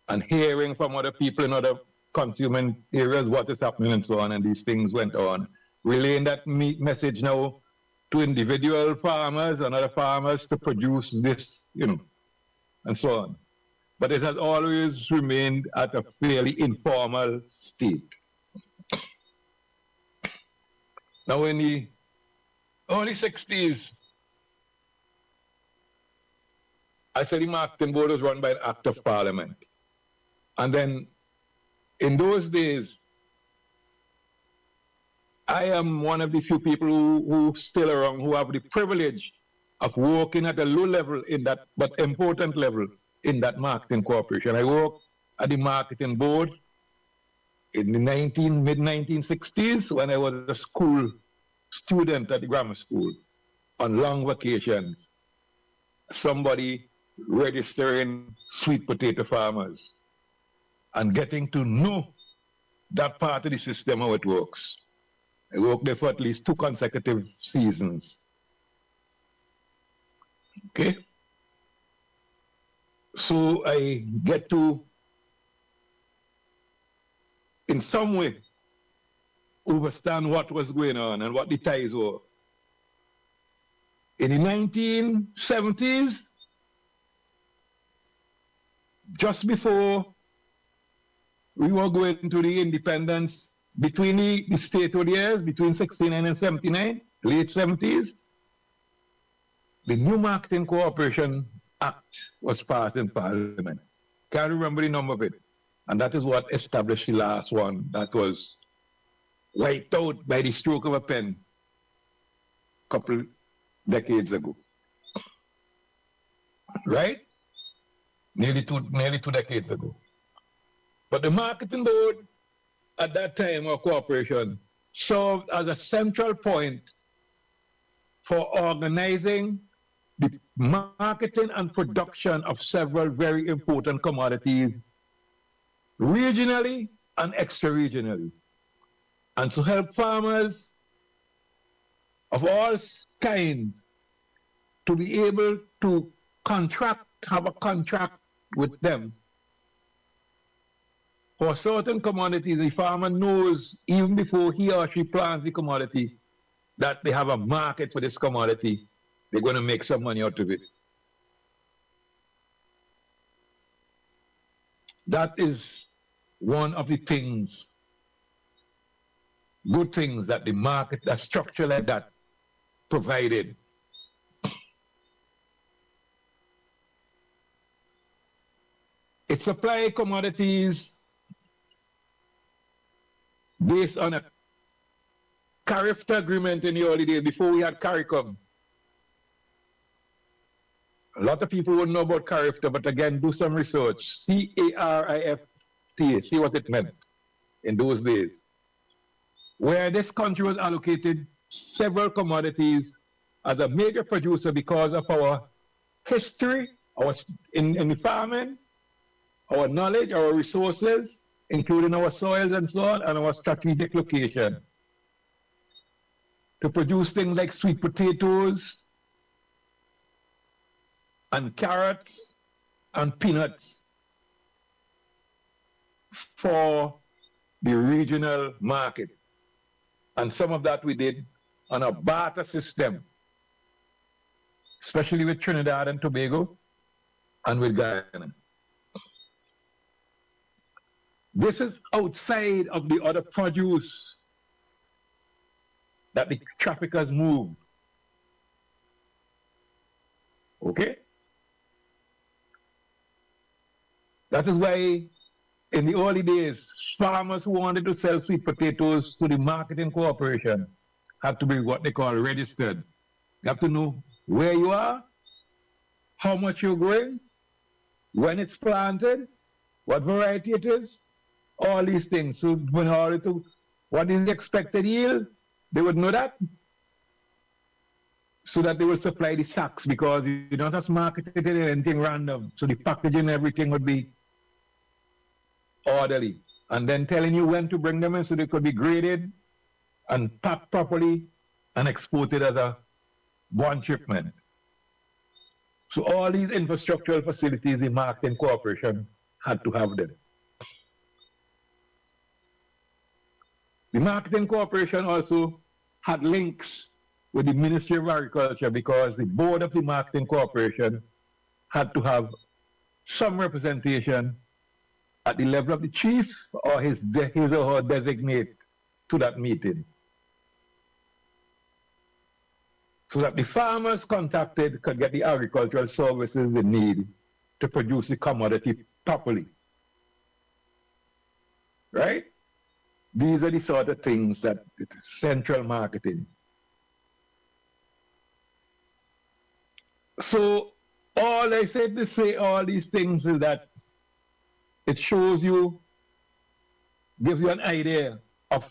and hearing from other people in other consuming areas what is happening and so on, and these things went on. Relaying that message now to individual farmers and other farmers to produce this, you know, and so on. But it has always remained at a fairly informal state. Now in the early 60s, I said the marketing board was run by an act of parliament. And then in those days, I am one of the few people who still around who have the privilege of working at a low level in that, but important level in that marketing corporation. I worked at the marketing board in the mid-1960s when I was a school student at the grammar school on long vacations. Somebody registering sweet potato farmers and getting to know that part of the system, how it works. I worked there for at least 2 consecutive seasons. Okay? So I get to, in some way, understand what was going on and what the ties were. In the 1970s, just before we were going to the independence, between the statehood years, between 69 and 79, late 70s, the new Marketing Cooperation Act was passed in Parliament. Can't remember the number of it. And that is what established the last one that was wiped out by the stroke of a pen a couple decades ago. Right? Nearly two decades ago. But the marketing board at that time, our corporation, served as a central point for organizing the marketing and production of several very important commodities regionally and extra-regionally. And to help farmers of all kinds to be able to have a contract with them. For certain commodities, the farmer knows even before he or she plants the commodity that they have a market for this commodity. They're going to make some money out of it. That is one of the things, good things that the market, that structure like that provided. It supplied commodities based on a CARIFTA agreement in the early days before we had CARICOM. A lot of people wouldn't know about CARIFTA, but again, do some research. CARIFTA, see what it meant in those days. Where this country was allocated several commodities as a major producer because of our history, in the farming, our knowledge, our resources, including our soils and so on, and our strategic location. To produce things like sweet potatoes, and carrots, and peanuts for the regional market. And some of that we did on a barter system, especially with Trinidad and Tobago and with Guyana. This is outside of the other produce that the traffickers move. Okay? That is why in the early days, farmers who wanted to sell sweet potatoes to the marketing corporation had to be what they call registered. You have to know where you are, how much you're growing, when it's planted, what variety it is, all these things. So in order to, what is the expected yield, they would know that, so that they will supply the sacks, because you don't just market it in anything random. So the packaging, everything would be orderly. And then telling you when to bring them in so they could be graded and packed properly and exported as a one shipment. So all these infrastructural facilities, the marketing corporation had to have them. The marketing corporation also had links with the Ministry of Agriculture because the board of the marketing corporation had to have some representation at the level of the chief or his or her designate to that meeting. so that the farmers contacted could get the agricultural services they need to produce the commodity properly. Right? These are the sort of things that central marketing. So all I said to say all these things is that it shows you, gives you an idea of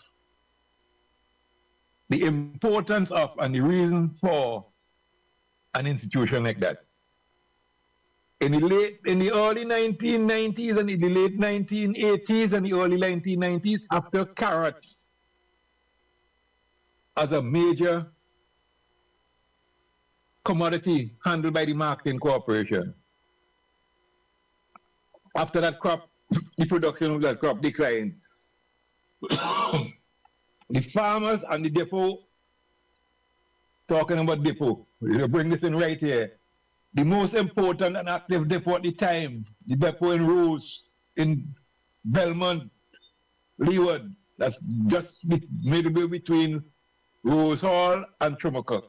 the importance of and the reason for an institution like that. In the early 1990s and in the late 1980s and the early 1990s, after carrots as a major commodity handled by the marketing corporation, after that crop, the production of that crop declined. The farmers and the depot, talking about depot, you bring this in right here. The most important and active depot at the time, the depot in Rose, in Belmont, Leeward, that's just midway between Rose Hall and Trumacuk,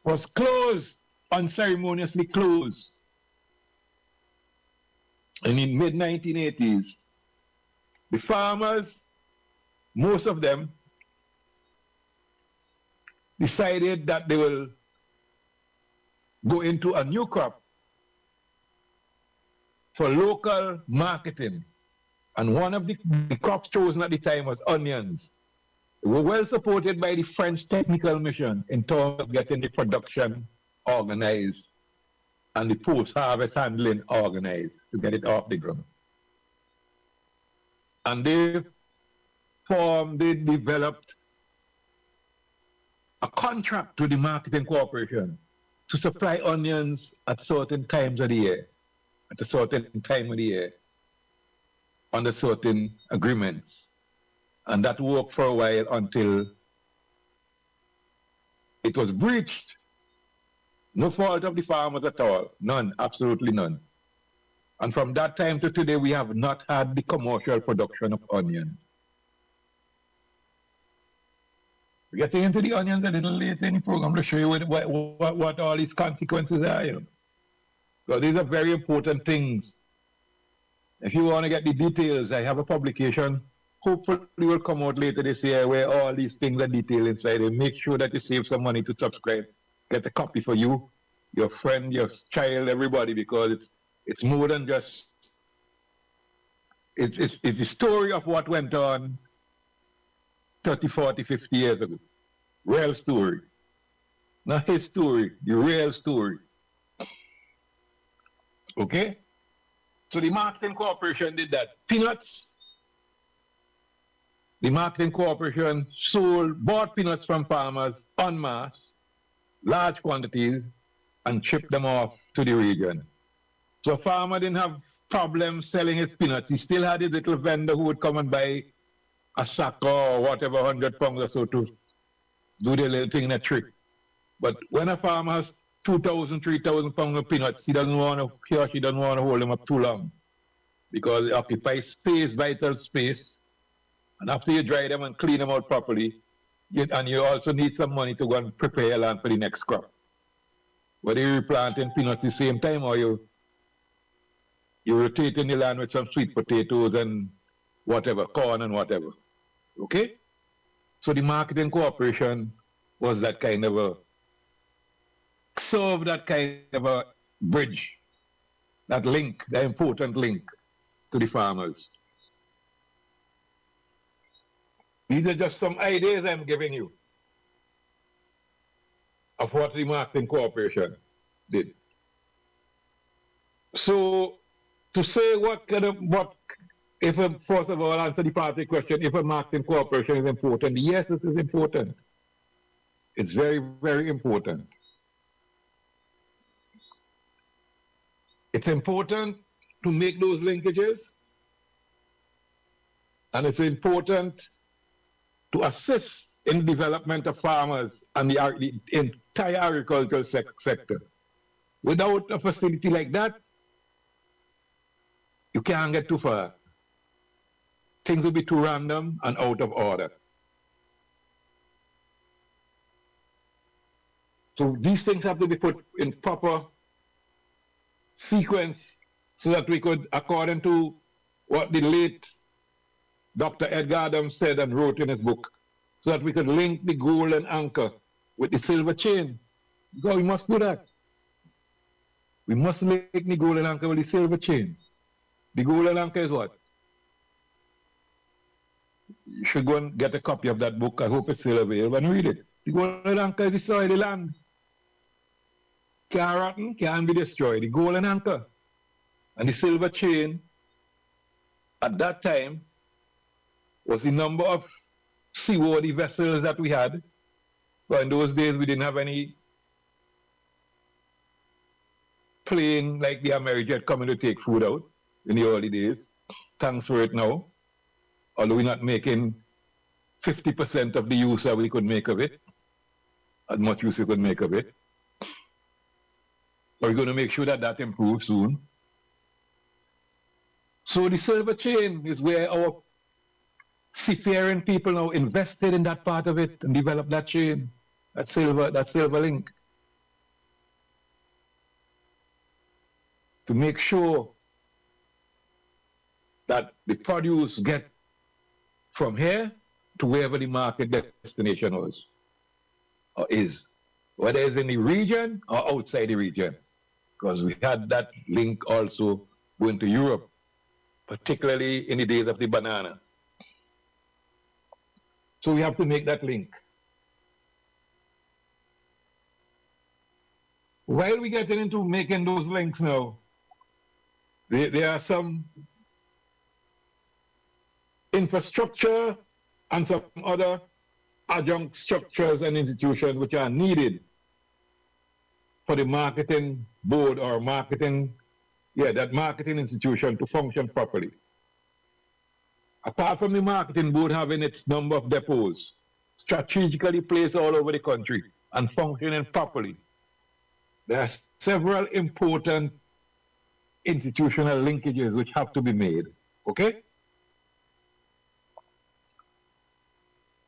was closed, unceremoniously closed. And in mid-1980s, the farmers, most of them, decided that they will go into a new crop for local marketing. And one of the crops chosen at the time was onions. They were well supported by the French technical mission in terms of getting the production organized and the post-harvest handling organized to get it off the ground. And they developed a contract with the marketing corporation to supply onions at certain times of the year, at a certain time of the year, under certain agreements. And that worked for a while until it was breached. No fault of the farmers at all. None, absolutely none. And from that time to today, we have not had the commercial production of onions. We're getting into the onions a little later in the program to show you what all these consequences are. You know? So these are very important things. If you want to get the details, I have a publication. Hopefully will come out later this year where all these things are detailed inside it. Make sure that you save some money to subscribe. Get a copy for you, your friend, your child, everybody, because it's more than just, it's the story of what went on 30, 40, 50 years ago. Real story. Not his story, the real story. Okay? So the marketing corporation did that. Peanuts. The marketing corporation bought peanuts from farmers en masse, large quantities, and shipped them off to the region. So a farmer didn't have problems selling his peanuts. He still had his little vendor who would come and buy a sack or whatever, 100 pounds or so to do the little thing in a trick. But when a farmer has 2,000, 3,000 pounds of peanuts, he or she doesn't want to hold them up too long because it occupies space, vital space. And after you dry them and clean them out properly, and you also need some money to go and prepare your land for the next crop. Whether you're planting peanuts at the same time or you're rotating the land with some sweet potatoes and whatever, corn and whatever. Okay? So the marketing corporation was that kind of served that kind of a bridge, that link, the important link to the farmers. These are just some ideas I'm giving you of what the marketing corporation did. So to say first of all, answer the part of the question, if a marketing corporation is important, yes, it is important. It's very, very important. It's important to make those linkages, and it's important to assist in the development of farmers and the entire agricultural sector. Without a facility like that, you can't get too far. Things will be too random and out of order. So these things have to be put in proper sequence so that we could, according to what the late Dr. Edgar Adams said and wrote in his book, so that we could link the golden anchor with the silver chain. Because we must do that. We must link the golden anchor with the silver chain. The golden anchor is what? You should go and get a copy of that book. I hope it's still available and read it. The golden anchor is the soil, the land. Can't rotten, can't be destroyed. The golden anchor. And the silver chain, at that time, was the number of seaworthy vessels that we had. But in those days, we didn't have any plane like the Amerijet coming to take food out in the early days. Thanks for it now. Although we're not making 50% of the use that we could make of it, as much use we could make of it. But we're going to make sure that that improves soon. So the silver chain is where our seafaring people now invested in that part of it and developed that chain, that silver link. To make sure that the produce get from here to wherever the market destination was or is, whether it's in the region or outside the region. Because we had that link also going to Europe, particularly in the days of the banana. So we have to make that link. While we getting into making those links now, there are some infrastructure and some other adjunct structures and institutions which are needed for the marketing board or that marketing institution to function properly. Apart from the marketing board having its number of depots strategically placed all over the country and functioning properly, there are several important institutional linkages which have to be made, okay?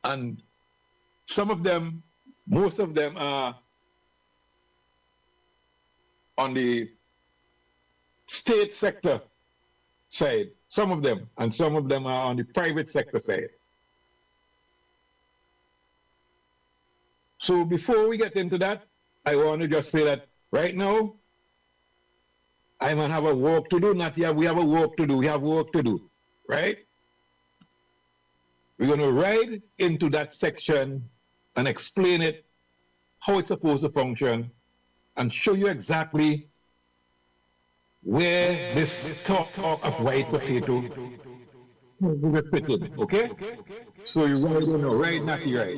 And some of them, most of them are on the state sector side, some of them, and some of them are on the private sector side. So before we get into that, I want to just say that right now, I might have a work to do, not yet, we have a work to do, we have work to do, right? We're going to ride into that section and explain it, how it's supposed to function, and show you exactly where this talk of white potato will fit in, okay? So you ride in, right, not right.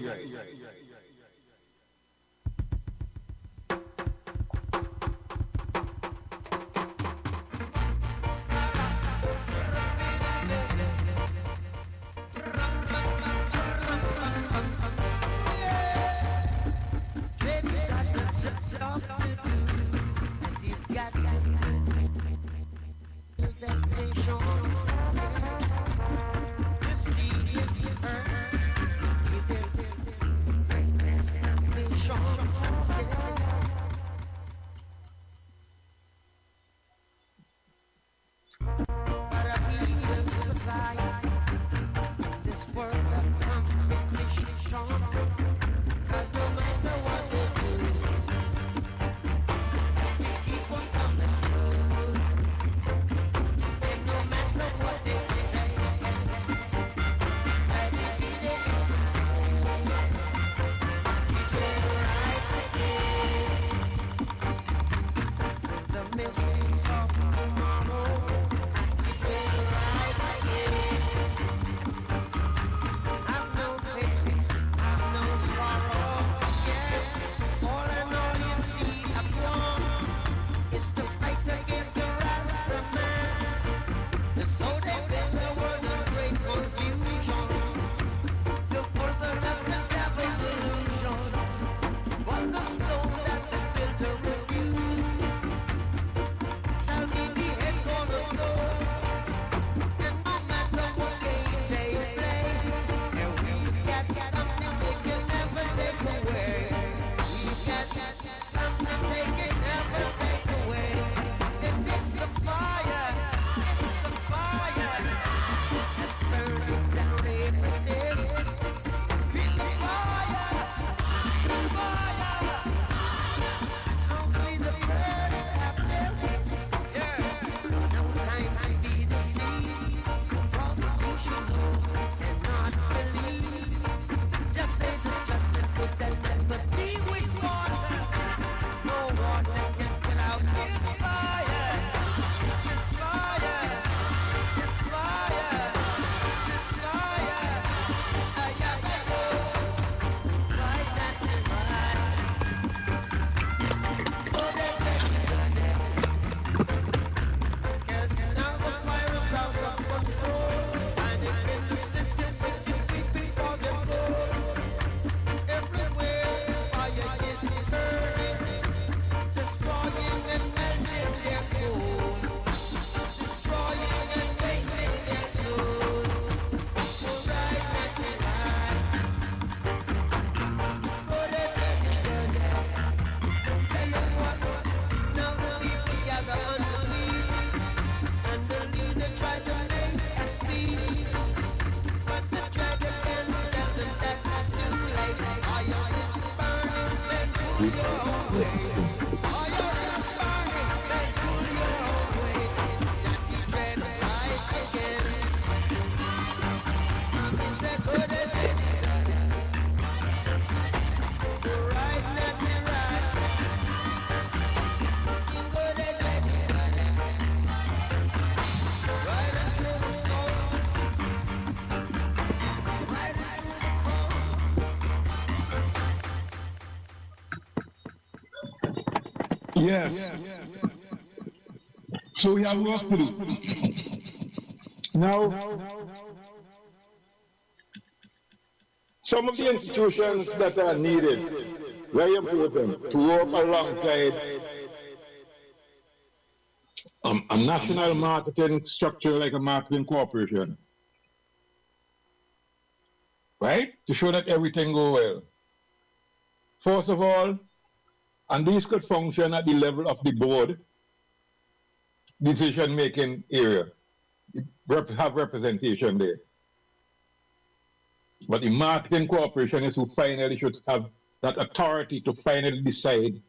Yes. So we have work to do. Now, some of the institutions that are needed, very important, to work alongside a national marketing structure like a marketing corporation, right? To show that everything goes well. First of all, and these could function at the level of the board, decision-making area, have representation there. But the marketing corporation is who finally should have that authority to finally decide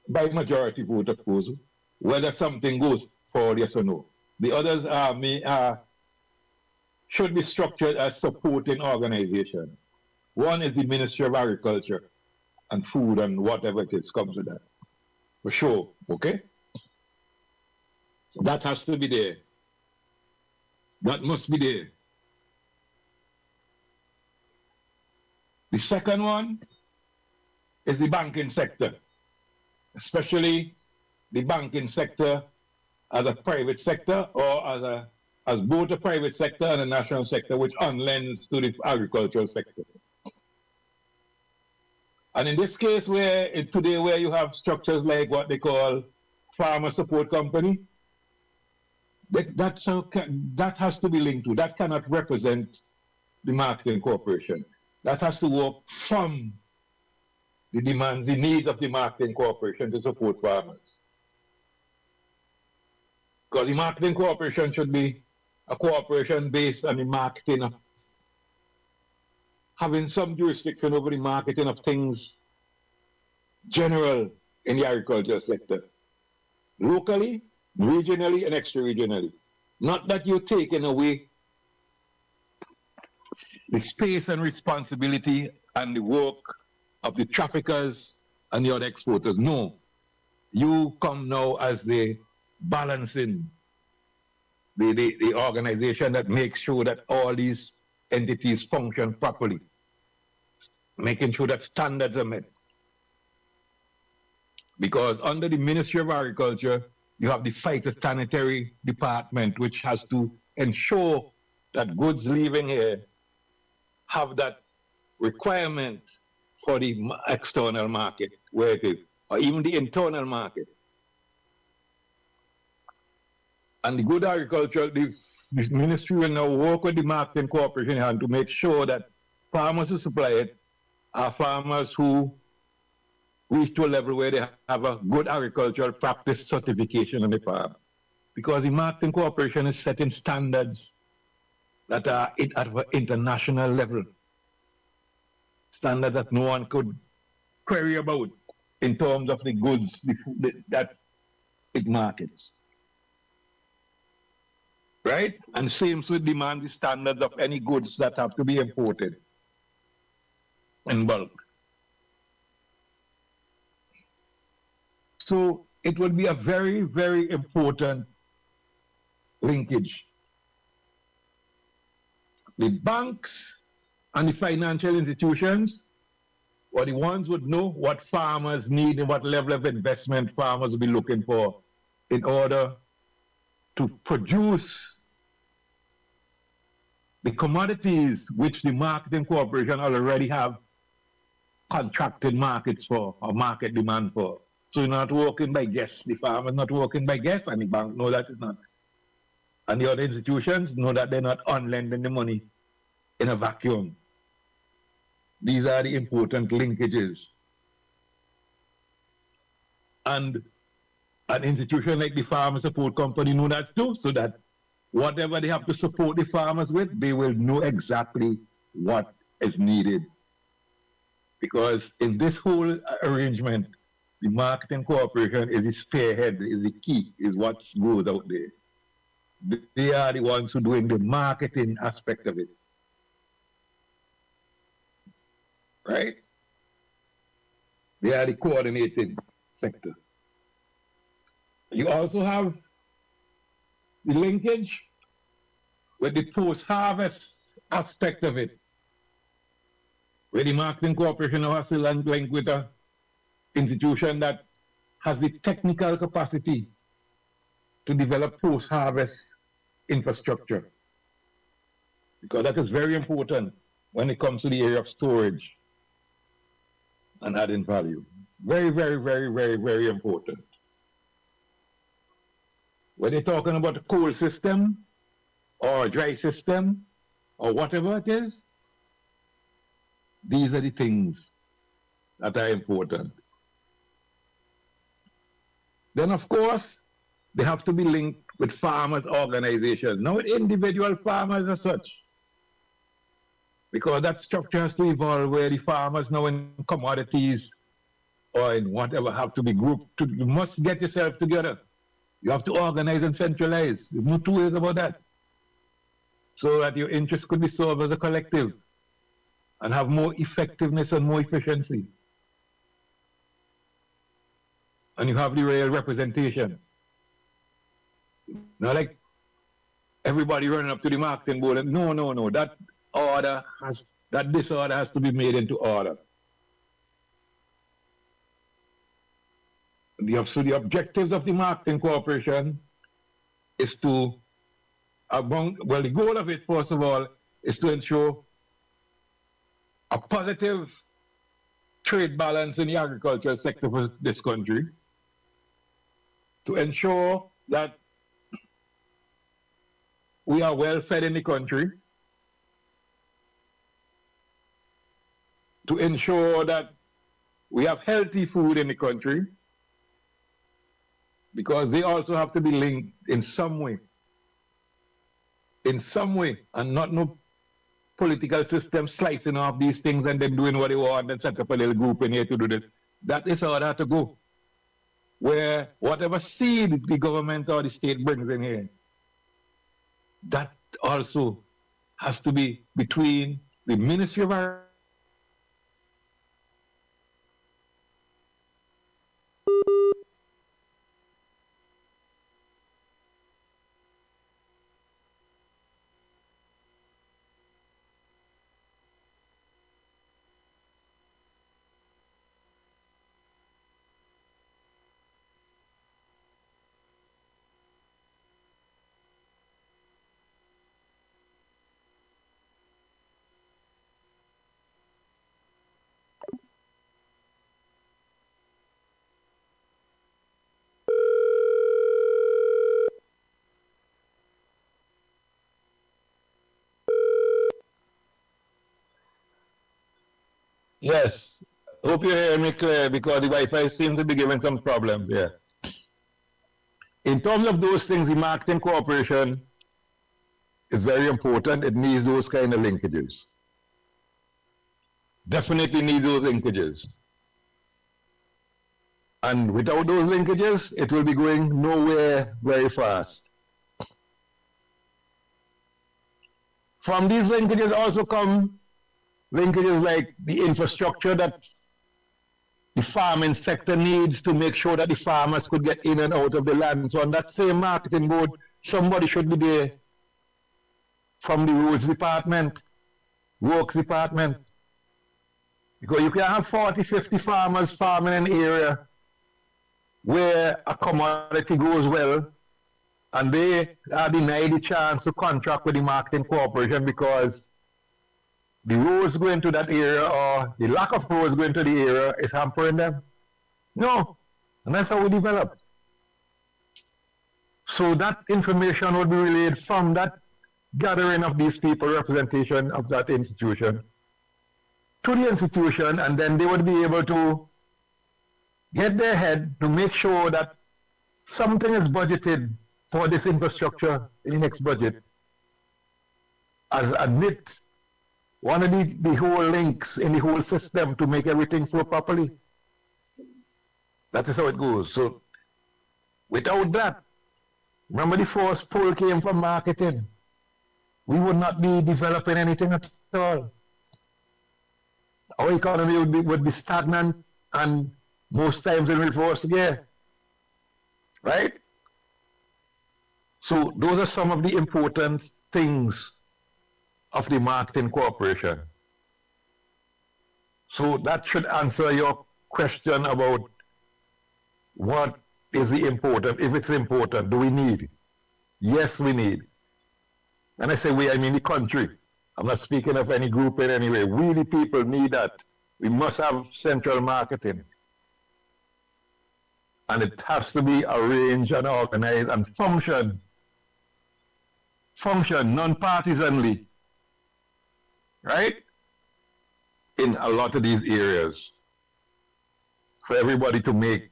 by majority vote, of course, whether something goes forward, yes or no. The others should be structured as supporting organizations. One is the Ministry of Agriculture and Food and whatever it is comes with that. For sure, okay? That has to be there. That must be there. The second one is the banking sector, especially the banking sector as a private sector or as both a private sector and a national sector, which unlends to the agricultural sector. And in this case, today where you have structures like what they call farmer support company, that has to be linked to. That cannot represent the marketing corporation. That has to work from the demands, the needs of the marketing corporation to support farmers. Because the marketing corporation should be a corporation based on the marketing of having some jurisdiction over the marketing of things general in the agricultural sector, locally, regionally, and extra-regionally. Not that you're taking away the space and responsibility and the work of the traffickers and the other exporters. No, you come now as the balancing, the organization that makes sure that all these entities function properly, making sure that standards are met. Because under the Ministry of Agriculture, you have the phytosanitary department, which has to ensure that goods leaving here have that requirement for the external market, where it is, or even the internal market. And the good agriculture, the ministry will now work with the marketing corporation and to make sure that farmers who supply it are farmers who reach to a level where they have a good agricultural practice certification on the farm. Because the marketing corporation is setting standards that are at an international level. Standards that no one could query about in terms of the goods that it markets. Right? And same with demand the standards of any goods that have to be imported in bulk. So it would be a very, very important linkage. The banks and the financial institutions, or the ones would know what farmers need and what level of investment farmers will be looking for in order to produce the commodities which the marketing corporation already have contracted markets for or market demand for. So you're not working by guess. The farmer's not working by guess, and the bank know that it's not. And the other institutions know that they're not unlending the money in a vacuum. These are the important linkages. And an institution like the Farmer Support Company know that too, so that whatever they have to support the farmers with, they will know exactly what is needed Because in this whole arrangement, the marketing corporation is the spearhead, is the key, is what goes out there. They are the ones who are doing the marketing aspect of it. Right? They are the coordinating sector. You also have the linkage with the post-harvest aspect of it, where the marketing corporation has to link with an institution that has the technical capacity to develop post-harvest infrastructure. Because that is very important when it comes to the area of storage and adding value. Very, very, very, very, very important. When they're talking about a cold system or a dry system or whatever it is, these are the things that are important. Then, of course, they have to be linked with farmers' organizations, not with individual farmers as such. Because that structure has to evolve where the farmers now in commodities or in whatever have to be grouped. You must get yourself together. You have to organize and centralize. There's no two ways about that. So that your interests could be served as a collective and have more effectiveness and more efficiency. And you have the real representation. Not like everybody running up to the marketing board and no, that disorder has to be made into order. So the objectives of the marketing corporation is to, the goal of it, first of all, is to ensure a positive trade balance in the agricultural sector for this country, to ensure that we are well fed in the country, to ensure that we have healthy food in the country, because they also have to be linked in some way, and not no political system slicing off these things and then doing what they want and set up a little group in here to do this. That is how it has to go. Where whatever seed the government or the state brings in here, that also has to be between the Ministry of Agriculture . Yes, hope you hear me clear because the Wi-Fi seems to be giving some problems here. In terms of those things, the marketing corporation is very important. It needs those kind of linkages. Definitely need those linkages. And without those linkages, it will be going nowhere very fast. From these linkages also come linkages like the infrastructure that the farming sector needs to make sure that the farmers could get in and out of the land. So on that same marketing board, somebody should be there from the roads department, works department. Because you can have 40, 50 farmers farming in an area where a commodity goes well, and they are denied the chance to contract with the marketing corporation because the roads going to that area or the lack of roads going to the area is hampering them. No, and that's how we develop. So that information would be relayed from that gathering of these people, representation of that institution, to the institution, and then they would be able to get their head to make sure that something is budgeted for this infrastructure in the next budget as admit one of the whole links in the whole system to make everything flow properly. That is how it goes. So without that, remember the first pull came from marketing. We would not be developing anything at all. Our economy would be stagnant and most times in reverse gear. Right? So those are some of the important things of the marketing corporation. So that should answer your question about what is the important, if it's important, do we need? Yes, we need. And I say we, I mean the country. I'm not speaking of any group in any way. We, the people, need that. We must have central marketing. And it has to be arranged and organized and function non-partisanly, right? In a lot of these areas, for everybody to make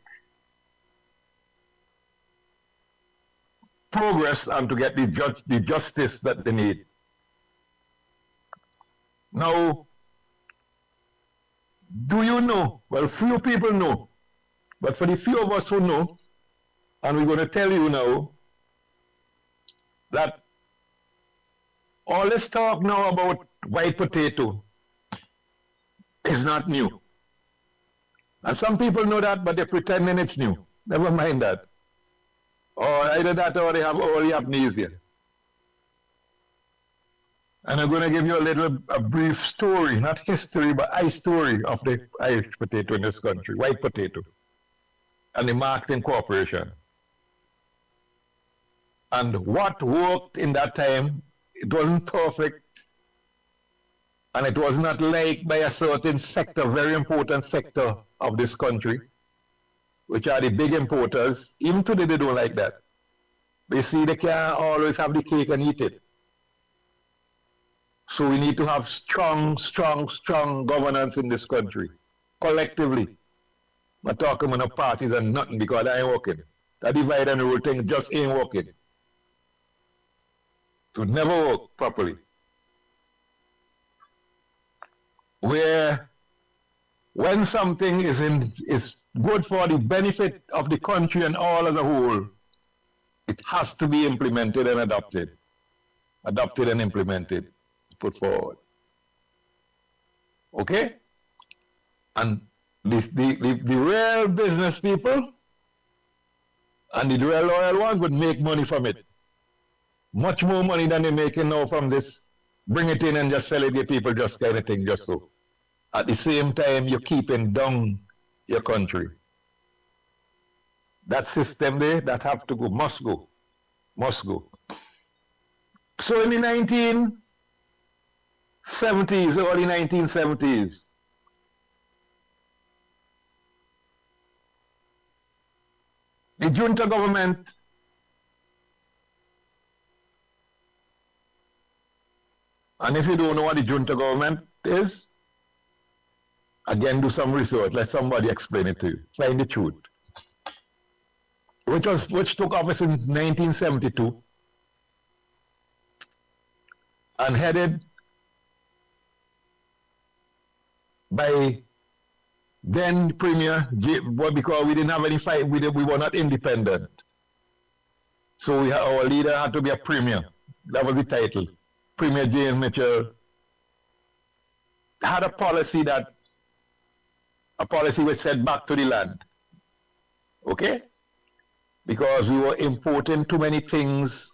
progress and to get the justice that they need. Now, do you know? Well, few people know, but for the few of us who know, and we're going to tell you now that all this talk now about white potato is not new. And some people know that, but they're pretending it's new. Never mind that. Or either that or they have early amnesia. And I'm going to give you a brief story, not history, but a story of the Irish potato in this country, white potato, and the marketing corporation. And what worked in that time, it wasn't perfect, and it was not liked by a certain sector, very important sector of this country, which are the big importers. Even today they don't like that. They see they can't always have the cake and eat it. So we need to have strong governance in this country, collectively. I'm not talking about parties and nothing because that ain't working. That divide and rule thing just ain't working. It would never work properly. Where when something is good for the benefit of the country and all as a whole, it has to be implemented and adopted. Adopted and implemented, put forward. Okay? And the real business people and the real loyal ones would make money from it. Much more money than they're making now from this. Bring it in and just sell it to people, just kind of thing, just so. At the same time, you're keeping down your country. That system there, that have to go, must go. Must go. So in the 1970s, early 1970s, the junta government and if you don't know what the junta government is, again, do some research. Let somebody explain it to you. Find the truth. Which took office in 1972 and headed by then Premier, because we didn't have any fight, we were not independent. So our leader had to be a premier. That was the title. Premier James Mitchell had a policy which said back to the land. Okay? Because we were importing too many things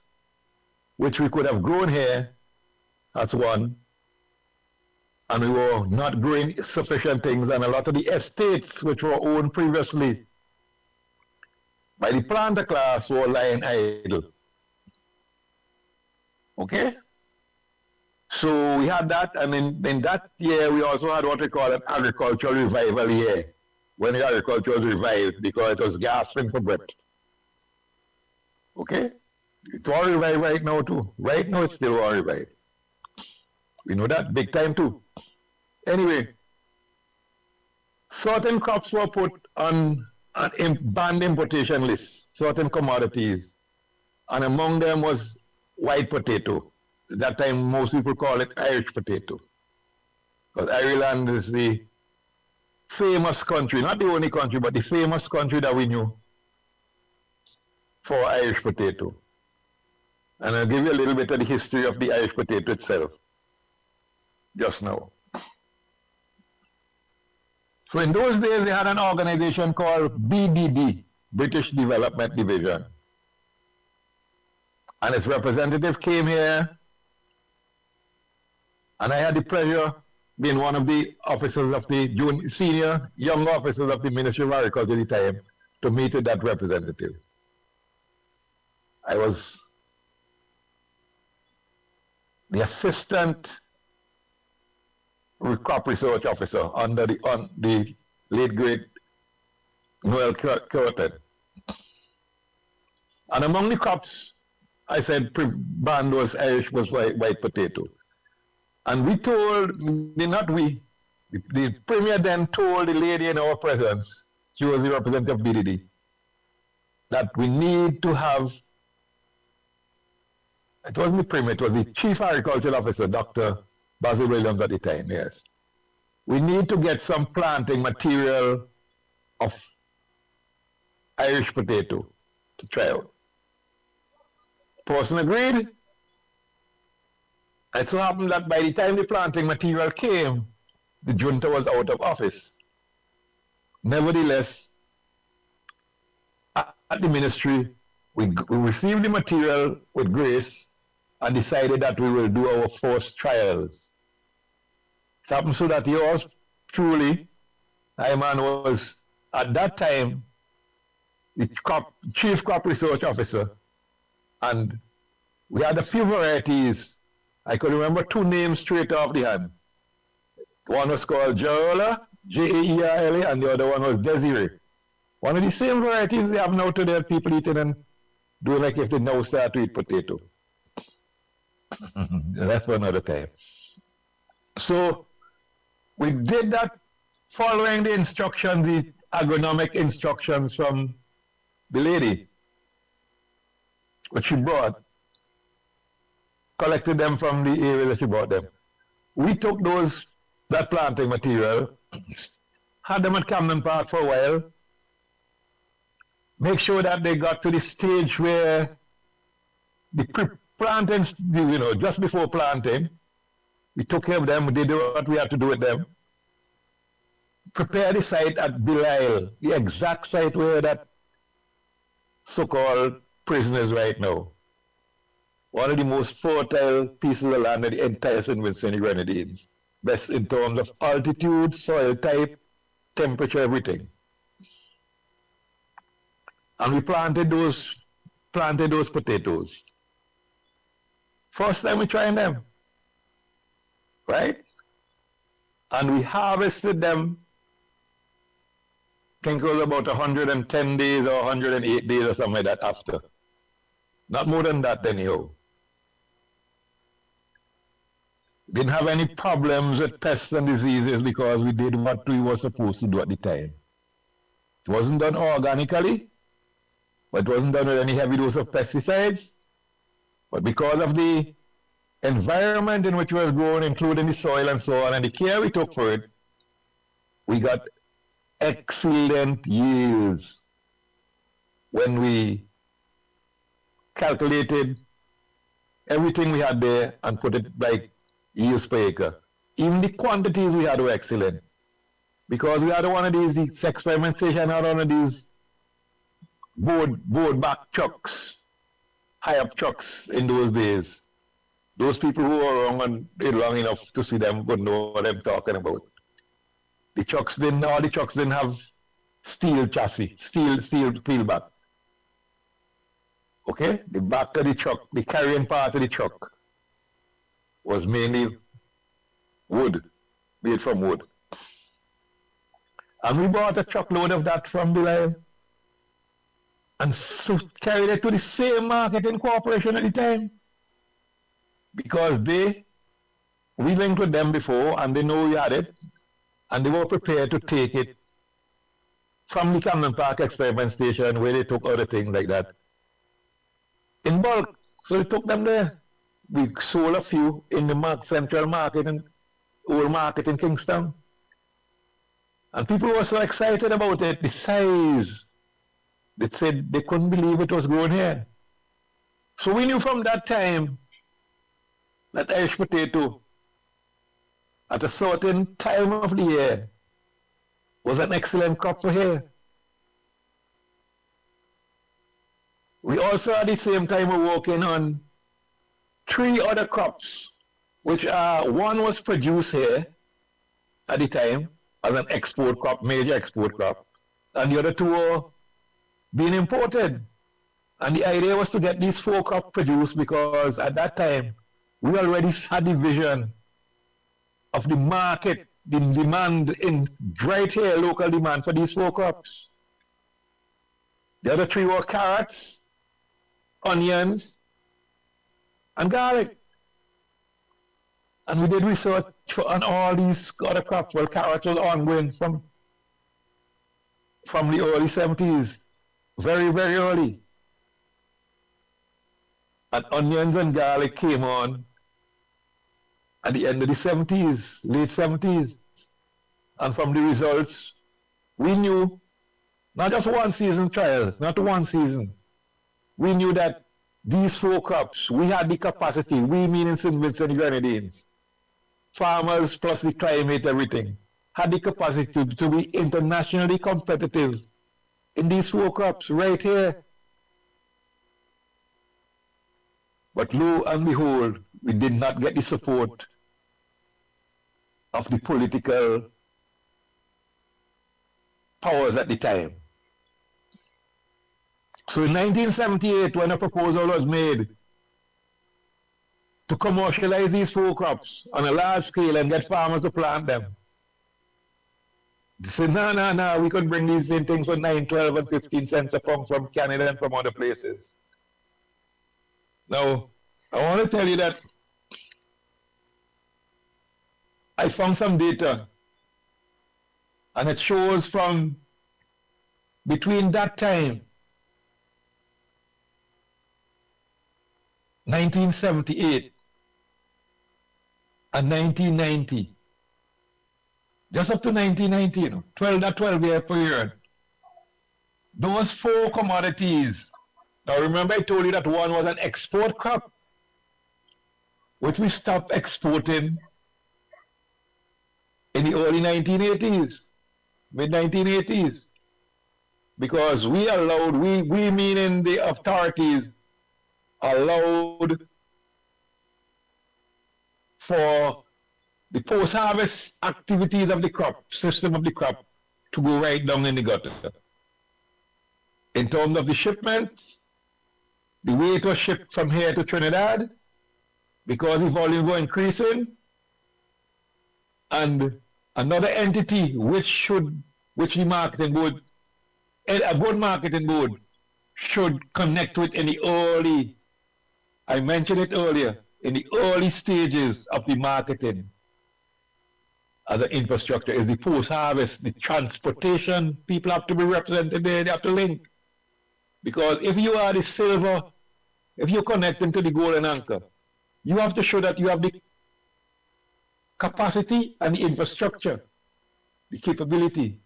which we could have grown here, that's one, and we were not growing sufficient things, and a lot of the estates which were owned previously by the planter class were lying idle. Okay? So we had that, and in that year we also had what we call an agricultural revival year, when the agriculture was revived because it was gasping for breath. Okay? It's all revived right now too. Right now it's still all revived. We know that big time too. Anyway, certain crops were put on banned importation lists, certain commodities, and among them was white potato. At that time, most people call it Irish potato. But Ireland is the famous country, not the only country, but the famous country that we knew for Irish potato. And I'll give you a little bit of the history of the Irish potato itself, just now. So in those days, they had an organization called BDD, British Development Division. And its representative came here, and I had the pleasure being one of the officers of the senior young officers of the Ministry of Agriculture at the time to meet with that representative. I was the assistant crop research officer under the late great Noel Curtin. And among the crops, I said banned was Irish was white potato. And we told, not we, the Premier then told the lady in our presence, she was the representative of BDD, that we need to have, it wasn't the Premier, it was the Chief Agricultural Officer, Dr. Basil Williams at the time, yes. We need to get some planting material of Irish potato to try out. Person agreed. It so happened that by the time the planting material came, the junta was out of office. Nevertheless, at the ministry, we received the material with grace and decided that we will do our first trials. It happened so that yours truly, Iman, was at that time the chief crop research officer, and we had a few varieties. I could remember two names straight off the hand. One was called Jarola, Jaerla, and the other one was Desiree. One of the same varieties they have now today, people eating and doing like if they now start to eat potato. That's for another time. So we did that following the instructions, the agronomic instructions from the lady, which she brought. Collected them from the area that she bought them. We took that planting material, had them at Camden Park for a while, make sure that they got to the stage where the planting, just before planting, we took care of them, we did what we had to do with them. Prepare the site at Bayhill, the exact site where that so-called prison is right now. One of the most fertile pieces of land in the entire St. Vincent and the Grenadines. Best in terms of altitude, soil type, temperature, everything. And we planted those potatoes. First time we tried them, right? And we harvested them, I think it was about 110 days or 108 days or something like that after. Not more than that anyhow. Didn't have any problems with pests and diseases because we did what we were supposed to do at the time. It wasn't done organically, but it wasn't done with any heavy dose of pesticides. But because of the environment in which it was grown, including the soil and so on, and the care we took for it, we got excellent yields when we calculated everything we had there and put it like yields per acre. Even the quantities we had were excellent. Because we had one of these experimentation, had one of these board back trucks, high up trucks in those days. Those people who were around long enough to see them would know what I'm talking about. All the trucks didn't have steel chassis, steel back. Okay? The back of the truck, the carrying part of the truck was mainly wood, made from wood. And we bought a truckload of that from Bayhill and so carried it to the same marketing corporation at the time. Because we linked with them before and they know we had it and they were prepared to take it from the Camden Park experiment station where they took other things like that in bulk. So we took them there. We sold a few in the central market and old market in Kingston. And people were so excited about it, the size. They said they couldn't believe it was grown here. So we knew from that time that Irish potato, at a certain time of the year, was an excellent crop for here. We also at the same time were working on 3 other crops, which one was produced here at the time as an export crop, major export crop, and the other 2 were being imported. And the idea was to get these 4 crops produced because at that time we already had the vision of the market, the demand in right here, local demand for these 4 crops. The other 3 were carrots, onions, and garlic. And we did research on all these other crops. Well, carrots was ongoing from the early 70s, very, very early. And onions and garlic came on at the end of the 70s, late 70s. And from the results, we knew, not just one season trials, not one season. We knew that these 4 crops, we had the capacity, we meaning St. Vincent Grenadines, farmers plus the climate, everything, had the capacity to be internationally competitive in these 4 crops right here. But lo and behold, we did not get the support of the political powers at the time. So in 1978, when a proposal was made to commercialize these 4 crops on a large scale and get farmers to plant them, they said, no, we could bring these same things for 9, 12, and 15 cents a pound from Canada and from other places. Now, I want to tell you that I found some data, and it shows from between that time, 1978 and 1990, just up to 1990, that 12-year period, those 4 commodities. Now remember I told you that one was an export crop, which we stopped exporting in the early 1980s, mid-1980s, because we allowed, we meaning the authorities, allowed for the post-harvest activities of the crop, system of the crop, to go right down in the gutter. In terms of the shipments, the way it was shipped from here to Trinidad, because the volume was increasing, and another entity which the marketing board, a good marketing board, should connect with in the early, I mentioned it earlier, in the early stages of the marketing as an infrastructure is the post-harvest, the transportation. People have to be represented there, they have to link. Because if you are the silver, if you're connecting to the golden anchor, you have to show that you have the capacity and the infrastructure, the capability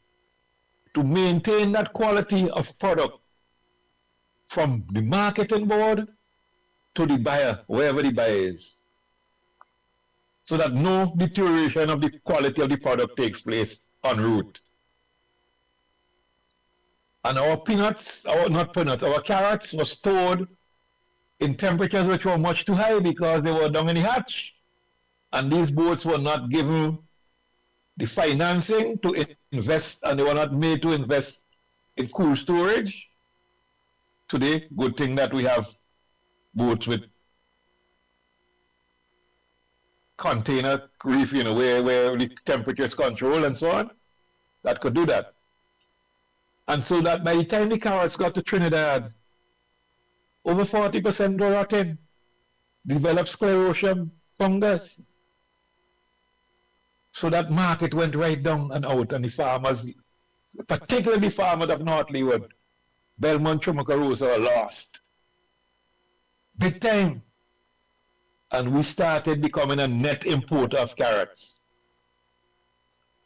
to maintain that quality of product from the marketing board to the buyer, wherever the buyer is, so that no deterioration of the quality of the product takes place en route. And our peanuts, our carrots were stored in temperatures which were much too high because they were down in the hatch. And these boats were not given the financing to invest, and they were not made to invest in cool storage. Today, good thing that we have boats with container reef, where the temperature is controlled and so on, that could do that. And so that by the time the carrots got to Trinidad, over 40% were rotten, developed sclerotium fungus. So that market went right down and out, and the farmers, particularly the farmers of North Leeward, Belmont, Chumucarosa, lost. Big time. And we started becoming a net importer of carrots.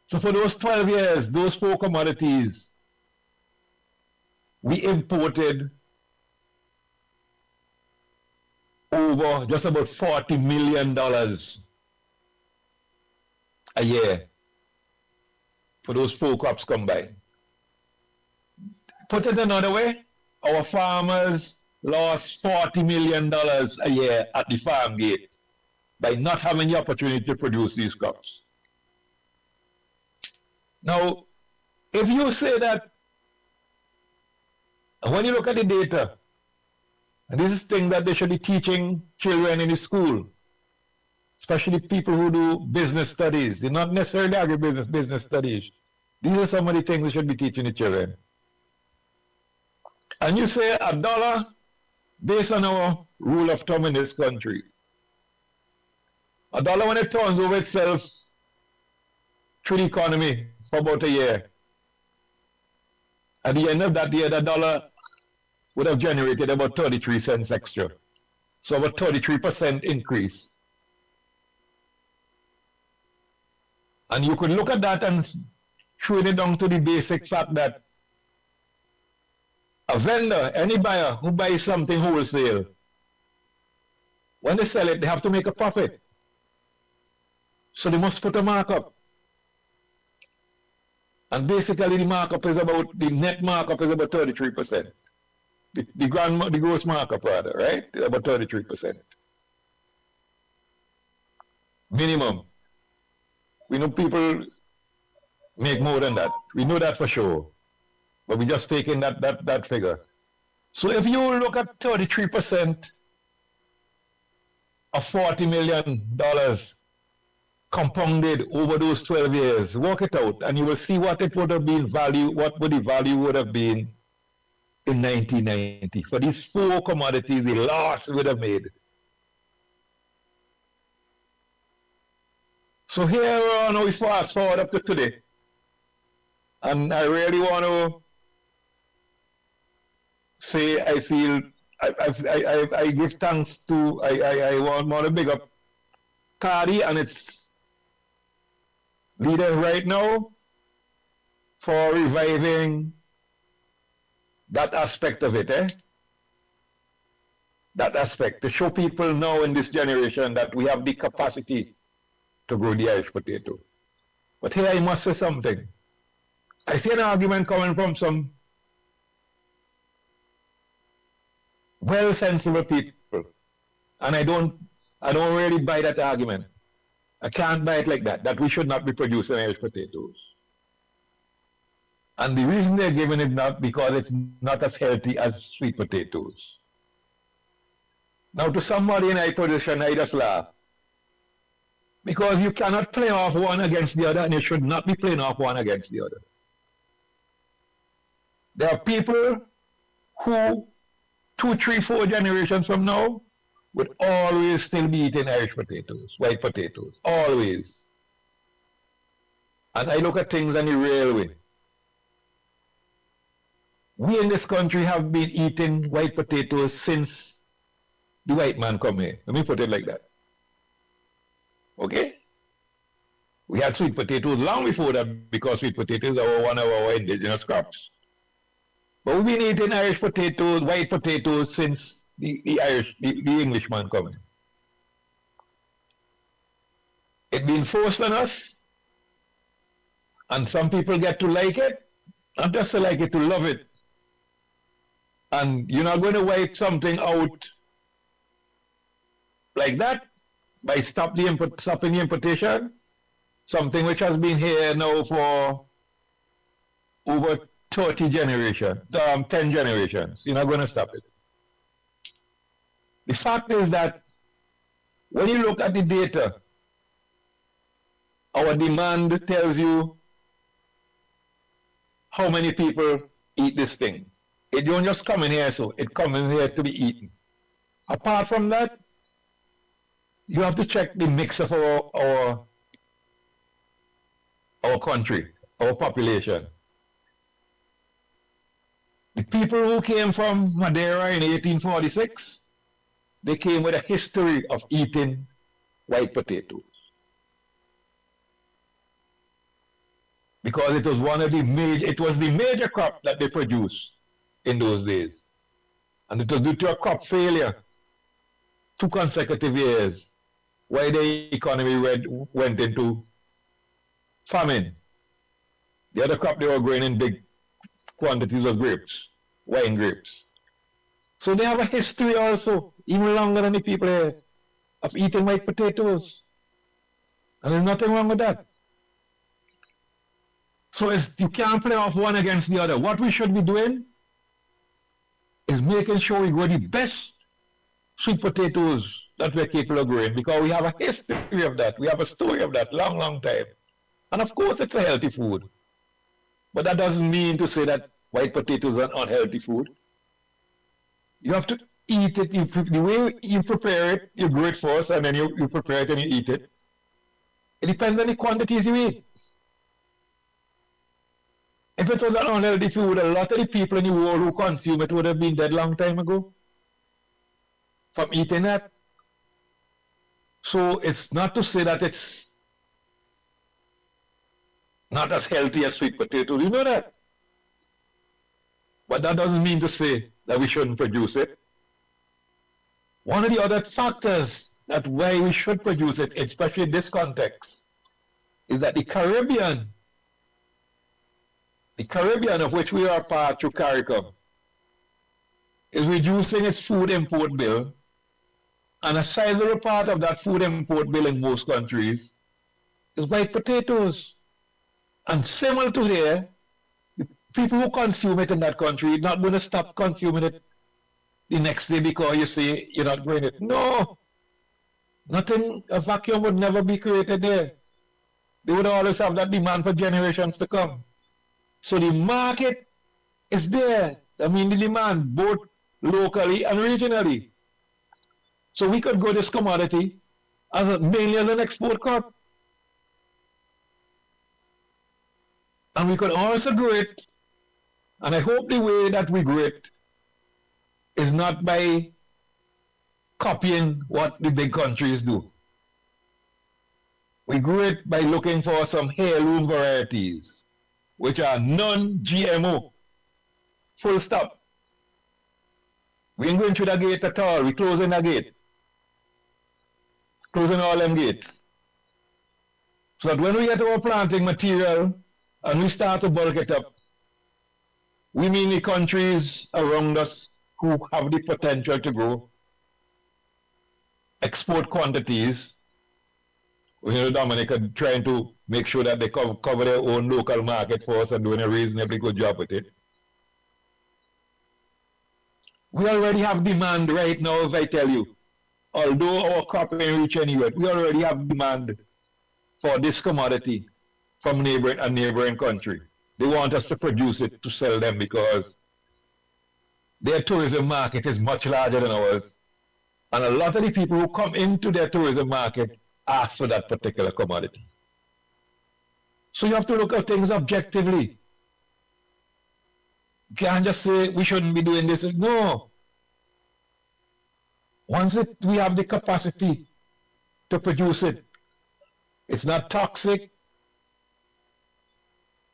So for those 12 years, those four commodities, we imported over just about $40 million a year for those four crops combined. Put it another way, our farmers lost $40 million a year at the farm gate by not having the opportunity to produce these crops. Now, if you say that, when you look at the data, and this is thing that they should be teaching children in the school, especially people who do business studies, they're not necessarily agribusiness, business studies. These are some of the things we should be teaching the children. And you say $1, based on our rule of thumb in this country, $1 when it turns over itself through the economy for about a year, at the end of that year, that dollar would have generated about 33 cents extra. So about 33% increase. And you could look at that and train it down to the basic fact that a vendor, any buyer who buys something wholesale, when they sell it, they have to make a profit. So they must put a markup. And basically the markup is about, the net markup is about 33%. The gross markup rather, right? Is about 33%. Minimum. We know people make more than that. We know that for sure. But we just taking that figure. So if you look at 33% of $40 million compounded over those 12 years, work it out, and you will see what it would have been value, what would the value would have been in 1990. For these four commodities, the loss would have made. So here on, we fast forward up to today. And I really want to say I feel, I give thanks to, I want to big up Cardi and its leaders right now for reviving that aspect of it, that aspect, to show people now in this generation that we have the capacity to grow the Irish potato. But here I must say something. I see an argument coming from some well-sensible people, and I don't really buy that argument. I can't buy it like that we should not be producing Irish potatoes. And the reason they're giving it not because it's not as healthy as sweet potatoes. Now to somebody in my position, I just laugh. Because you cannot play off one against the other, and you should not be playing off one against the other. There are people who 2, 3, 4 generations from now would always still be eating Irish potatoes, white potatoes, always. And I look at things in the real way. We in this country have been eating white potatoes since the white man come here. Let me put it like that. Okay? We had sweet potatoes long before that because sweet potatoes are one of our indigenous crops. But we've been eating Irish potatoes, white potatoes since the Englishman coming. It's been forced on us, and some people get to like it, not just to like it, to love it. And you're not going to wipe something out like that by stopping the importation, something which has been here now for over 30 generations, 10 generations. You're not going to stop it. The fact is that when you look at the data, our demand tells you how many people eat this thing. It don't just come in here, so it comes in here to be eaten. Apart from that, you have to check the mix of our country, our population. The people who came from Madeira in 1846, they came with a history of eating white potatoes. because it was the major crop that they produced in those days. And it was due to a crop failure 2 consecutive years why the economy went into famine. The other crop they were growing in big quantities was grapes, wine grapes. So they have a history also, even longer than the people here, of eating white potatoes. And there's nothing wrong with that. So you can't play off one against the other. What we should be doing is making sure we grow the best sweet potatoes that we're capable of growing, because we have a history of that. We have a story of that long, long time. And of course it's a healthy food. But that doesn't mean to say that white potatoes are unhealthy food. You have to eat it. The way you prepare it, you grow it first, and then you prepare it and you eat it. It depends on the quantities you eat. If it was an unhealthy food, a lot of the people in the world who consume it would have been dead long time ago from eating that. So it's not to say that it's not as healthy as sweet potatoes. You know that. But that doesn't mean to say that we shouldn't produce it. One of the other factors that why we should produce it, especially in this context, is that the Caribbean of which we are part through CARICOM, is reducing its food import bill, and a sizable part of that food import bill in most countries is white potatoes. And similar to here, the people who consume it in that country are not going to stop consuming it the next day because you say you're not growing it. No! A vacuum would never be created there. They would always have that demand for generations to come. So the market is there. I mean, the demand both locally and regionally. So we could grow this commodity mainly as an export crop. And we could also grow it, and I hope the way that we grow it is not by copying what the big countries do. We grow it by looking for some heirloom varieties, which are non-GMO. Full stop. We ain't going through the gate at all. We're closing the gate. Closing all them gates. So that when we get our planting material and we start to bulk it up, we mean the countries around us who have the potential to grow export quantities. Dominica trying to make sure that they cover their own local market for us and doing a reasonably good job with it. We already have demand right now, if I tell you. Although our crop ain't reach anywhere, we already have demand for this commodity from neighboring country. They want us to produce it to sell them because their tourism market is much larger than ours. And a lot of the people who come into their tourism market ask for that particular commodity. So you have to look at things objectively. You can't just say we shouldn't be doing this. No. Once we have the capacity to produce it, it's not toxic.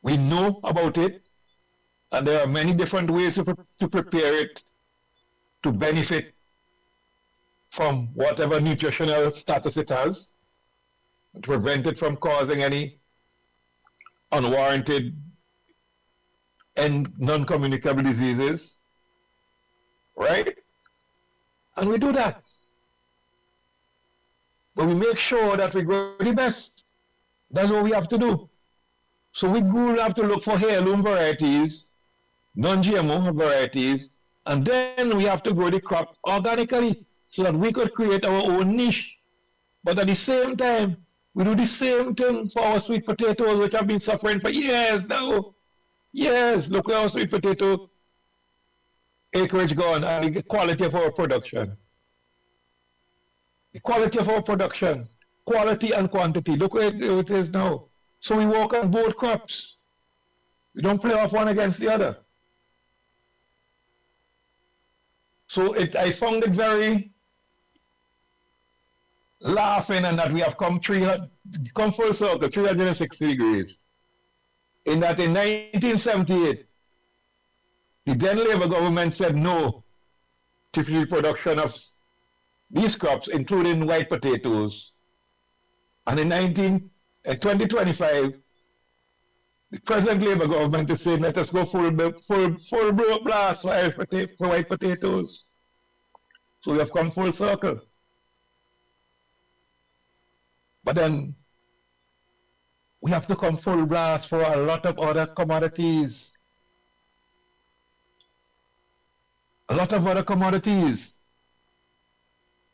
We know about it, and there are many different ways to prepare it to benefit from whatever nutritional status it has, to prevent it from causing any unwarranted and non-communicable diseases, right? And we do that. But we make sure that we grow the best. That's what we have to do. So we will have to look for heirloom varieties, non-GMO varieties, and then we have to grow the crop organically so that we could create our own niche. But at the same time, we do the same thing for our sweet potatoes, which have been suffering for years now. Years. Look at our sweet potato acreage gone and the quality of our production. The quality of our production, quality and quantity. Look where it is now. So we work on both crops. We don't play off one against the other. So I found it very laughing, and that we have come full circle, 360 degrees. in that in 1978, the then Labour government said no to the production of these crops, including white potatoes. And in 2025, the present Labour government is saying, let us go full blast for white potatoes. So we have come full circle. But then we have to come full blast for a lot of other commodities. A lot of other commodities.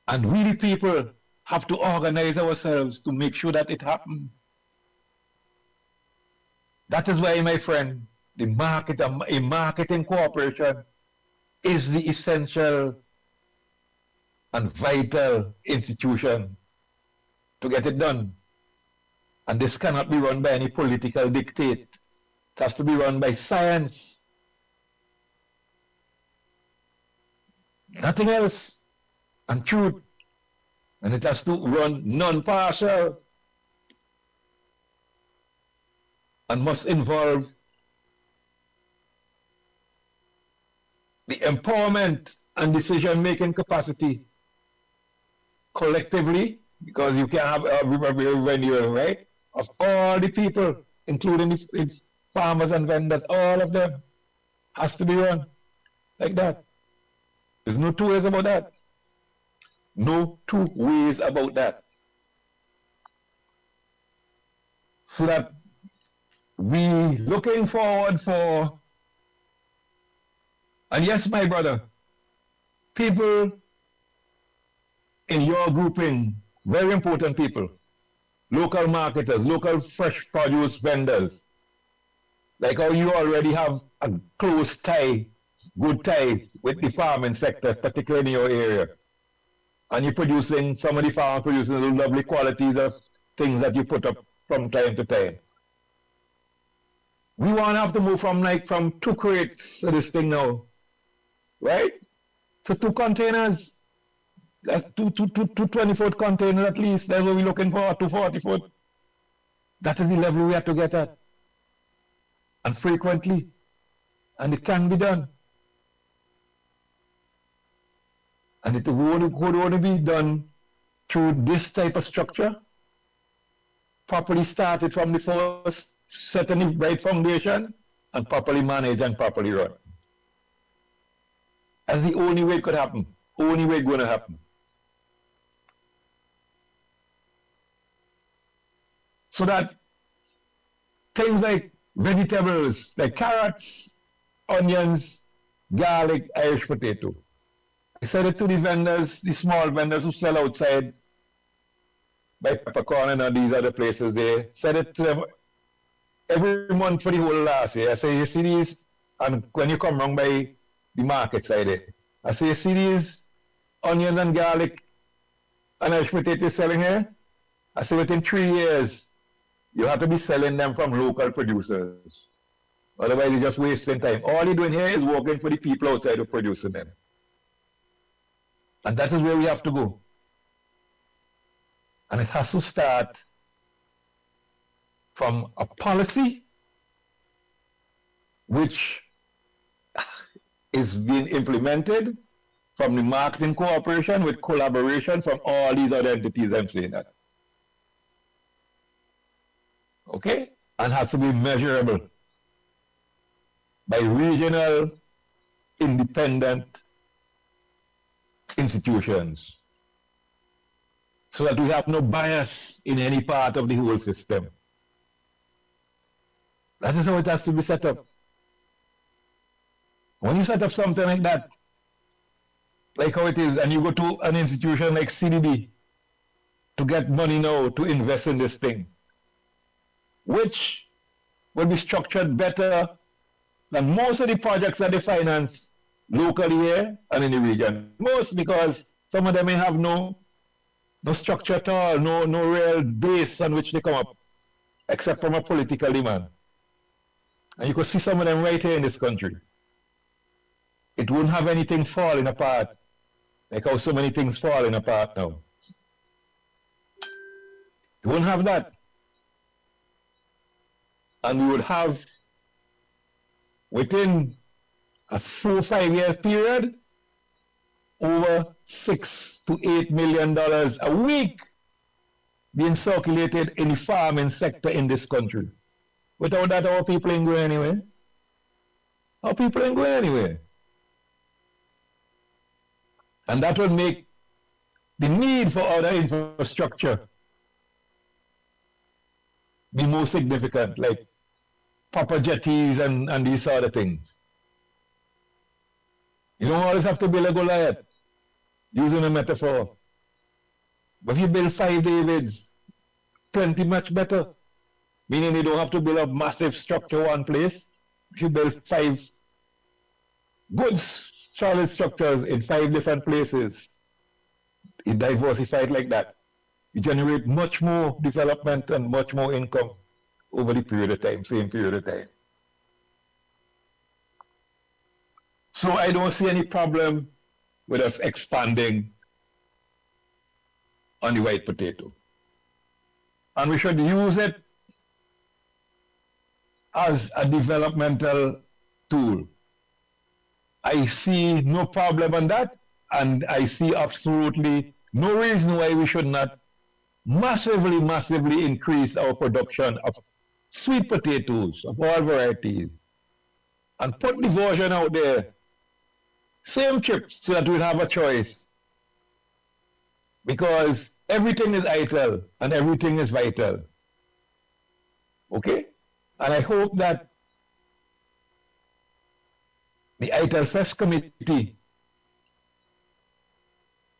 And we, the people, have to organize ourselves to make sure that it happens. That is why, my friend, a marketing cooperation is the essential and vital institution to get it done. And this cannot be run by any political dictate. It has to be run by science. Nothing else. And truth. And it has to run non-partial. And must involve the empowerment and decision-making capacity collectively, because you can have everywhere, right? Of all the people, including the farmers and vendors, all of them has to be run like that. There's no two ways about that. No two ways about that. So that we looking forward for, and yes, my brother, people in your grouping, very important people, local marketers, local fresh produce vendors, like how you already have a close tie, good ties with the farming sector, particularly in your area. And you're producing, some of the farmers producing the lovely qualities of things that you put up from time to time. We want to have to move from 2 crates to this thing now, right? To 2 containers. That's two 20-foot containers at least. That's what we're looking for, 2 40-foot. That is the level we have to get at. And frequently. And it can be done. And it would only be done through this type of structure, properly started from the first, setting the right foundation, and properly managed and properly run. That's the only way it could happen. Only way it's going to happen. So that things like vegetables, like carrots, onions, garlic, Irish potato. I said it to the vendors, the small vendors who sell outside by Peppercorn and these other places there. Said it to them every month for the whole last year. I say, you see these, and when you come around by the market side there, I say, you see these onions and garlic and Irish potato selling here? I say, within 3 years, you have to be selling them from local producers. Otherwise, you're just wasting time. All you're doing here is working for the people outside who are producing them. And that is where we have to go. And it has to start from a policy which is being implemented from the marketing cooperation with collaboration from all these other entities I'm saying that. Okay? And has to be measurable by regional independent institutions, so that we have no bias in any part of the whole system. That is how it has to be set up. When you set up something like that, like how it is, and you go to an institution like CDB to get money now to invest in this thing, which will be structured better than most of the projects that they finance locally here and in the region. Most, because some of them may have no structure at all, no real base on which they come up, except from a political demand. And you could see some of them right here in this country. It wouldn't have anything falling apart, like how so many things falling apart now. It wouldn't have that. And we would have, within a 4-5 year period, over $6 to $8 million a week being circulated in the farming sector in this country. Without that, our people ain't going anywhere. Our people ain't going anywhere. And that would make the need for other infrastructure be more significant, like proper jetties and these sort of things. You don't always have to build a Goliath, using a metaphor. But if you build 5 Davids, plenty much better. Meaning you don't have to build a massive structure one place. If you build 5 good solid structures in 5 different places, you diversify it like that, you generate much more development and much more income over the period of time, same period of time. So I don't see any problem with us expanding on the white potato. And we should use it as a developmental tool. I see no problem on that, and I see absolutely no reason why we should not massively increase our production of sweet potatoes of all varieties and put the version out there, same chips, so that we'll have a choice. Because everything is vital and everything is vital. Okay? And I hope that the ITEL Fest Committee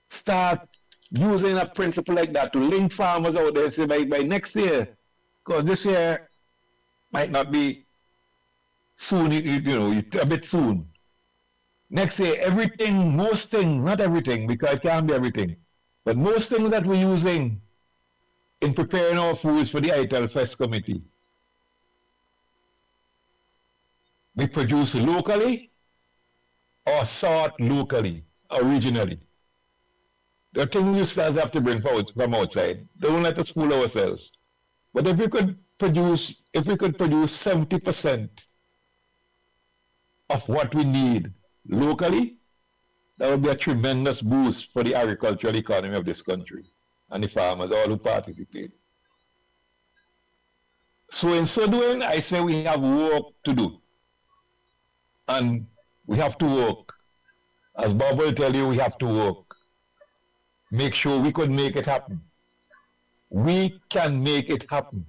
start using a principle like that to link farmers out there and say by next year, because this year might not be soon, a bit soon. Next year, everything, most things, not everything, because it can't be everything, but most things that we're using in preparing our foods for the ITEL Fest Committee, we produce locally or sort locally, originally. There are things you still have to bring forward from outside. Don't let us fool ourselves. But if we could produce 70% of what we need locally, that would be a tremendous boost for the agricultural economy of this country and the farmers, all who participate. So in so doing, I say we have work to do. And we have to work. As Bob will tell you, we have to work. Make sure we could make it happen. We can make it happen.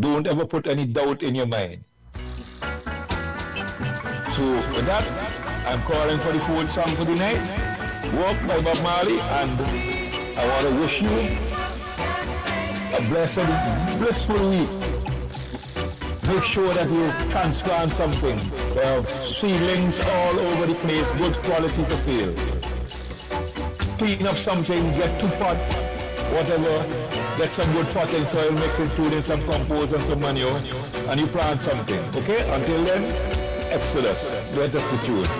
Don't ever put any doubt in your mind. So with that, I'm calling for the fourth song for the night, Walk by Bob Marley, and I want to wish you a blessed, blissful week. Make sure that you transplant something. There are seedlings all over the place, good quality for sale. Clean up something, get 2 pots, whatever, get some good potting soil, mix including some compost and some manure, and you plant something. Okay? Until then, Exodus, let us the truth.